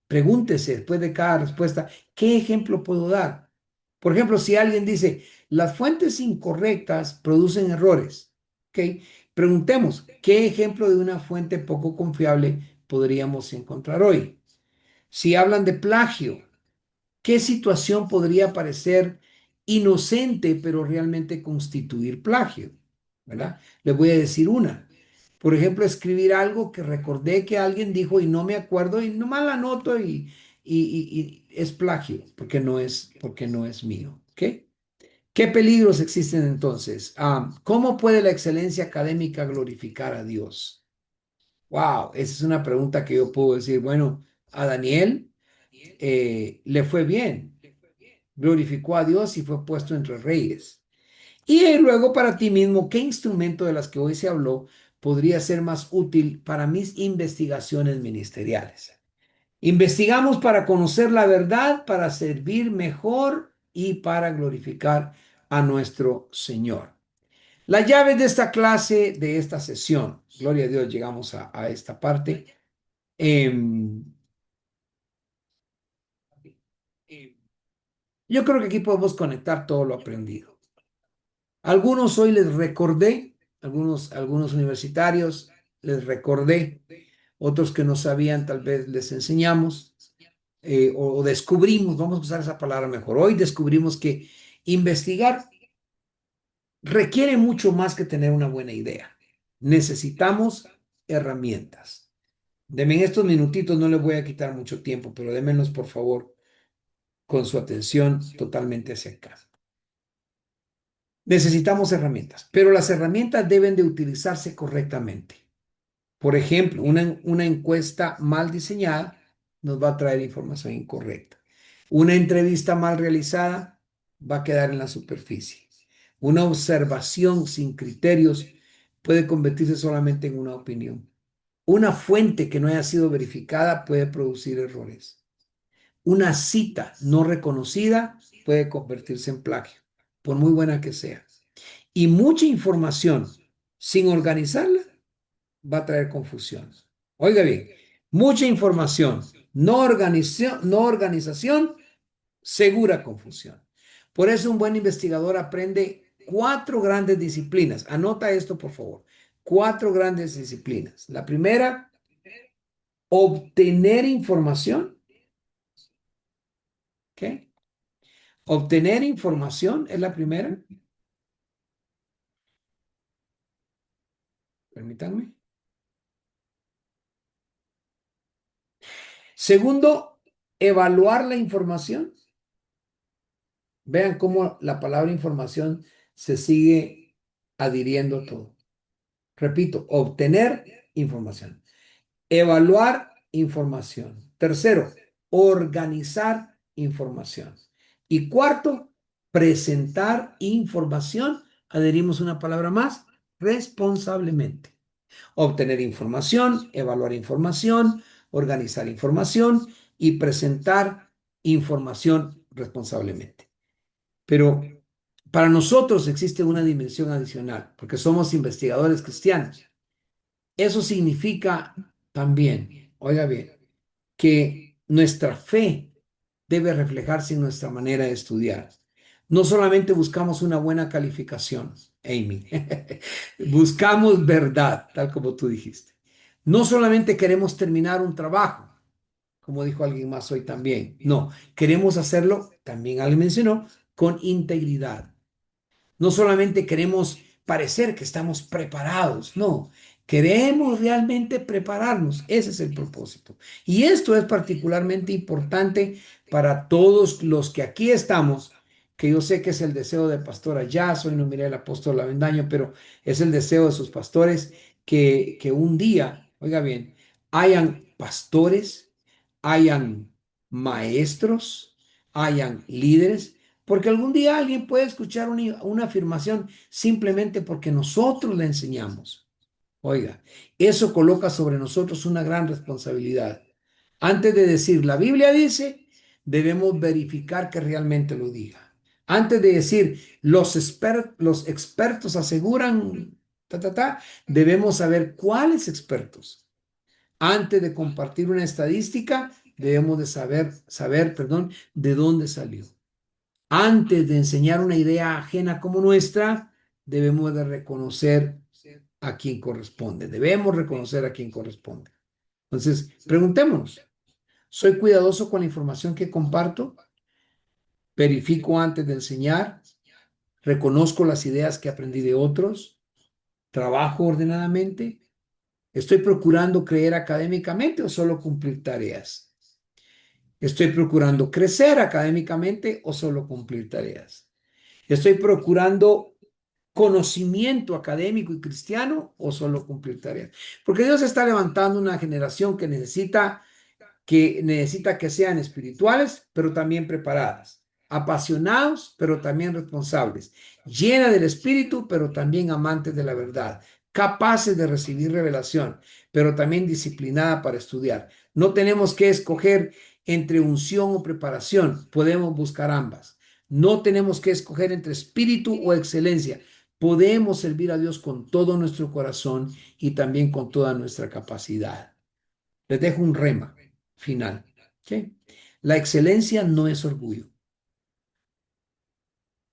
Pregúntese después de cada respuesta, ¿qué ejemplo puedo dar? Por ejemplo, si alguien dice, las fuentes incorrectas producen errores, ¿ok? Preguntemos, ¿qué ejemplo de una fuente poco confiable podríamos encontrar hoy? Si hablan de plagio, ¿qué situación podría parecer inocente, pero realmente constituir plagio? ¿Verdad? Les voy a decir una. Por ejemplo, escribir algo que recordé que alguien dijo y no me acuerdo y nomás la anoto y es plagio, porque no es mío. ¿Ok? ¿Qué peligros existen entonces? ¿Cómo puede la excelencia académica glorificar a Dios? Wow, esa es una pregunta que yo puedo decir. Bueno, a Daniel le fue bien, glorificó a Dios y fue puesto entre reyes. Y luego para ti mismo, ¿qué instrumento de las que hoy se habló podría ser más útil para mis investigaciones ministeriales? Investigamos para conocer la verdad, para servir mejor y para glorificar a nuestro Señor. Las llaves de esta clase, de esta sesión, gloria a Dios, llegamos a esta parte. Yo creo que aquí podemos conectar todo lo aprendido. Algunos hoy les recordé, algunos universitarios les recordé, otros que no sabían tal vez les enseñamos o descubrimos, vamos a usar esa palabra mejor, hoy descubrimos que investigar requiere mucho más que tener una buena idea. Necesitamos herramientas. Denme en estos minutitos, no les voy a quitar mucho tiempo, pero démenos por favor con su atención totalmente hacia acá. Necesitamos herramientas, pero las herramientas deben de utilizarse correctamente. Por ejemplo, una encuesta mal diseñada nos va a traer información incorrecta. Una entrevista mal realizada va a quedar en la superficie. Una observación sin criterios puede convertirse solamente en una opinión. Una fuente que no haya sido verificada puede producir errores. Una cita no reconocida puede convertirse en plagio, por muy buena que sea. Y mucha información sin organizarla va a traer confusión. Oiga bien, mucha información, no organización, segura confusión. Por eso un buen investigador aprende 4 grandes disciplinas. Anota esto, por favor. 4 grandes disciplinas. La primera, obtener información. ¿Qué? Obtener información es la primera. Permítanme. Segundo, evaluar la información. Vean cómo la palabra información se sigue adhiriendo a todo. Repito, obtener información. Evaluar información. Tercero, organizar información. Y cuarto, presentar información. Adherimos una palabra más, responsablemente. Obtener información, evaluar información, organizar información y presentar información responsablemente. Pero para nosotros existe una dimensión adicional, porque somos investigadores cristianos. Eso significa también, oiga bien, que nuestra fe debe reflejarse en nuestra manera de estudiar. No solamente buscamos una buena calificación, Amy, buscamos verdad, tal como tú dijiste. No solamente queremos terminar un trabajo, como dijo alguien más hoy también. No, queremos hacerlo, también alguien mencionó, con integridad. No solamente queremos parecer que estamos preparados, no, queremos realmente prepararnos. Ese es el propósito. Y esto es particularmente importante para todos los que aquí estamos, que yo sé que es el deseo de Pastora Jazz, hoy no miré al apóstol Avendaño, pero es el deseo de sus pastores que un día, oiga bien, hayan pastores, hayan maestros, hayan líderes, porque algún día alguien puede escuchar una afirmación simplemente porque nosotros le enseñamos. Oiga, eso coloca sobre nosotros una gran responsabilidad. Antes de decir, la Biblia dice, debemos verificar que realmente lo diga. Antes de decir, los expertos aseguran, debemos saber cuáles expertos. Antes de compartir una estadística, debemos de saber, de dónde salió. Antes de enseñar una idea ajena como nuestra, debemos de reconocer a quien corresponde. Debemos reconocer a quien corresponde. Entonces, preguntémonos, ¿soy cuidadoso con la información que comparto? ¿Verifico antes de enseñar? ¿Reconozco las ideas que aprendí de otros? ¿Trabajo ordenadamente? ¿Estoy procurando creer académicamente o solo cumplir tareas? ¿Estoy procurando crecer académicamente o solo cumplir tareas? ¿Estoy procurando conocimiento académico y cristiano o solo cumplir tareas? Porque Dios está levantando una generación que necesita que sean espirituales, pero también preparadas, apasionados, pero también responsables, llena del Espíritu, pero también amantes de la verdad, capaces de recibir revelación, pero también disciplinada para estudiar. No tenemos que escoger entre unción o preparación, podemos buscar ambas. No tenemos que escoger entre espíritu o excelencia, podemos servir a Dios con todo nuestro corazón y también con toda nuestra capacidad. Les dejo un rema final. ¿Ok? La excelencia no es orgullo.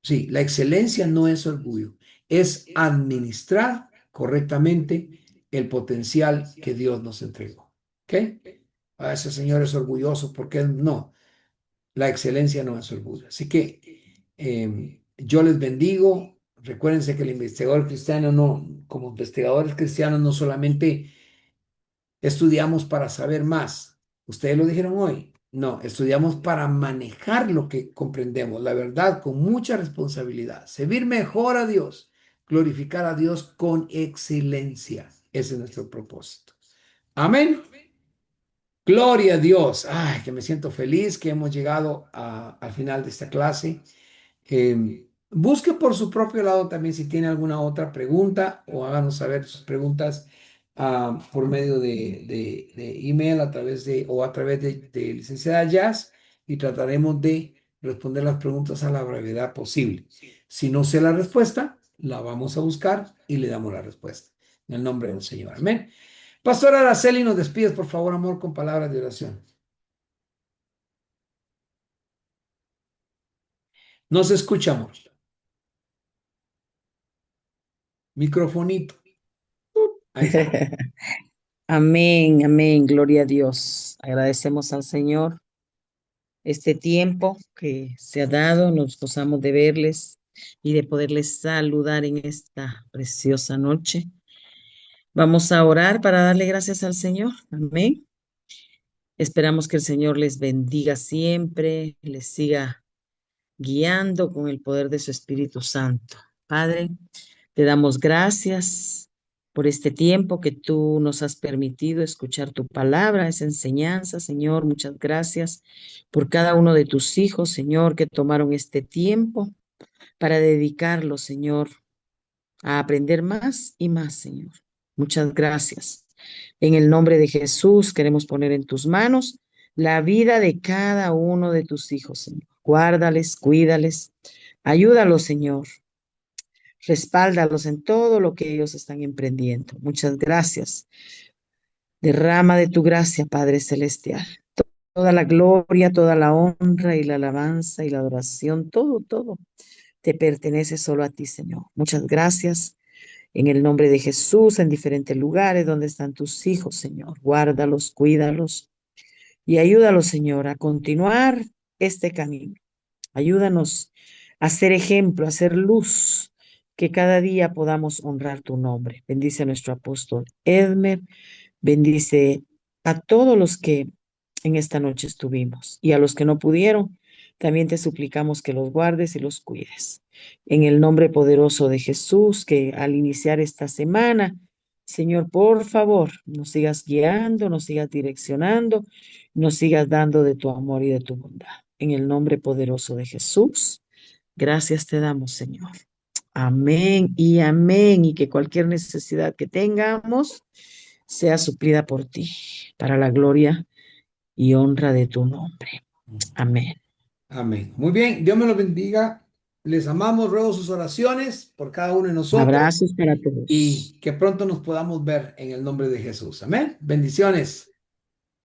Sí, la excelencia no es orgullo, es administrar correctamente el potencial que Dios nos entregó. ¿Ok? Ese señor es orgulloso porque no, la excelencia no es orgullo. Así que yo les bendigo. Recuérdense que el investigador cristiano no, como investigadores cristianos no solamente estudiamos para saber más. Ustedes lo dijeron hoy. No, estudiamos para manejar lo que comprendemos, la verdad, con mucha responsabilidad. Servir mejor a Dios, glorificar a Dios con excelencia. Ese es nuestro propósito. Amén. Gloria a Dios. Ay, que me siento feliz que hemos llegado al final de esta clase. Busque por su propio lado también si tiene alguna otra pregunta o háganos saber sus preguntas por medio de email o a través de licenciada Jazz y trataremos de responder las preguntas a la brevedad posible. Si no sé la respuesta, la vamos a buscar y le damos la respuesta. En el nombre del Señor. Amén. Pastora Araceli, nos despides, por favor, amor, con palabras de oración. Nos escuchamos. Microfonito. Ahí está. Amén, amén, gloria a Dios. Agradecemos al Señor este tiempo que se ha dado, nos gozamos de verles y de poderles saludar en esta preciosa noche. Vamos a orar para darle gracias al Señor. Amén. Esperamos que el Señor les bendiga siempre, les siga guiando con el poder de su Espíritu Santo. Padre, te damos gracias por este tiempo que tú nos has permitido escuchar tu palabra, esa enseñanza, Señor. Muchas gracias por cada uno de tus hijos, Señor, que tomaron este tiempo para dedicarlo, Señor, a aprender más y más, Señor. Muchas gracias. En el nombre de Jesús queremos poner en tus manos la vida de cada uno de tus hijos, Señor. Guárdales, cuídales, ayúdalos, Señor. Respáldalos en todo lo que ellos están emprendiendo. Muchas gracias. Derrama de tu gracia, Padre Celestial. Toda la gloria, toda la honra y la alabanza y la adoración, todo te pertenece solo a ti, Señor. Muchas gracias. En el nombre de Jesús, en diferentes lugares donde están tus hijos, Señor. Guárdalos, cuídalos y ayúdalos, Señor, a continuar este camino. Ayúdanos a ser ejemplo, a ser luz, que cada día podamos honrar tu nombre. Bendice a nuestro apóstol Edmer, bendice a todos los que en esta noche estuvimos y a los que no pudieron, también te suplicamos que los guardes y los cuides. En el nombre poderoso de Jesús, que al iniciar esta semana, Señor, por favor, nos sigas guiando, nos sigas direccionando, nos sigas dando de tu amor y de tu bondad. En el nombre poderoso de Jesús, gracias te damos, Señor. Amén y amén. Y que cualquier necesidad que tengamos sea suplida por ti, para la gloria y honra de tu nombre. Amén. Amén. Muy bien, Dios me los bendiga. Les amamos, ruego sus oraciones por cada uno de nosotros. Abrazos para todos. Y que pronto nos podamos ver en el nombre de Jesús. Amén. Bendiciones.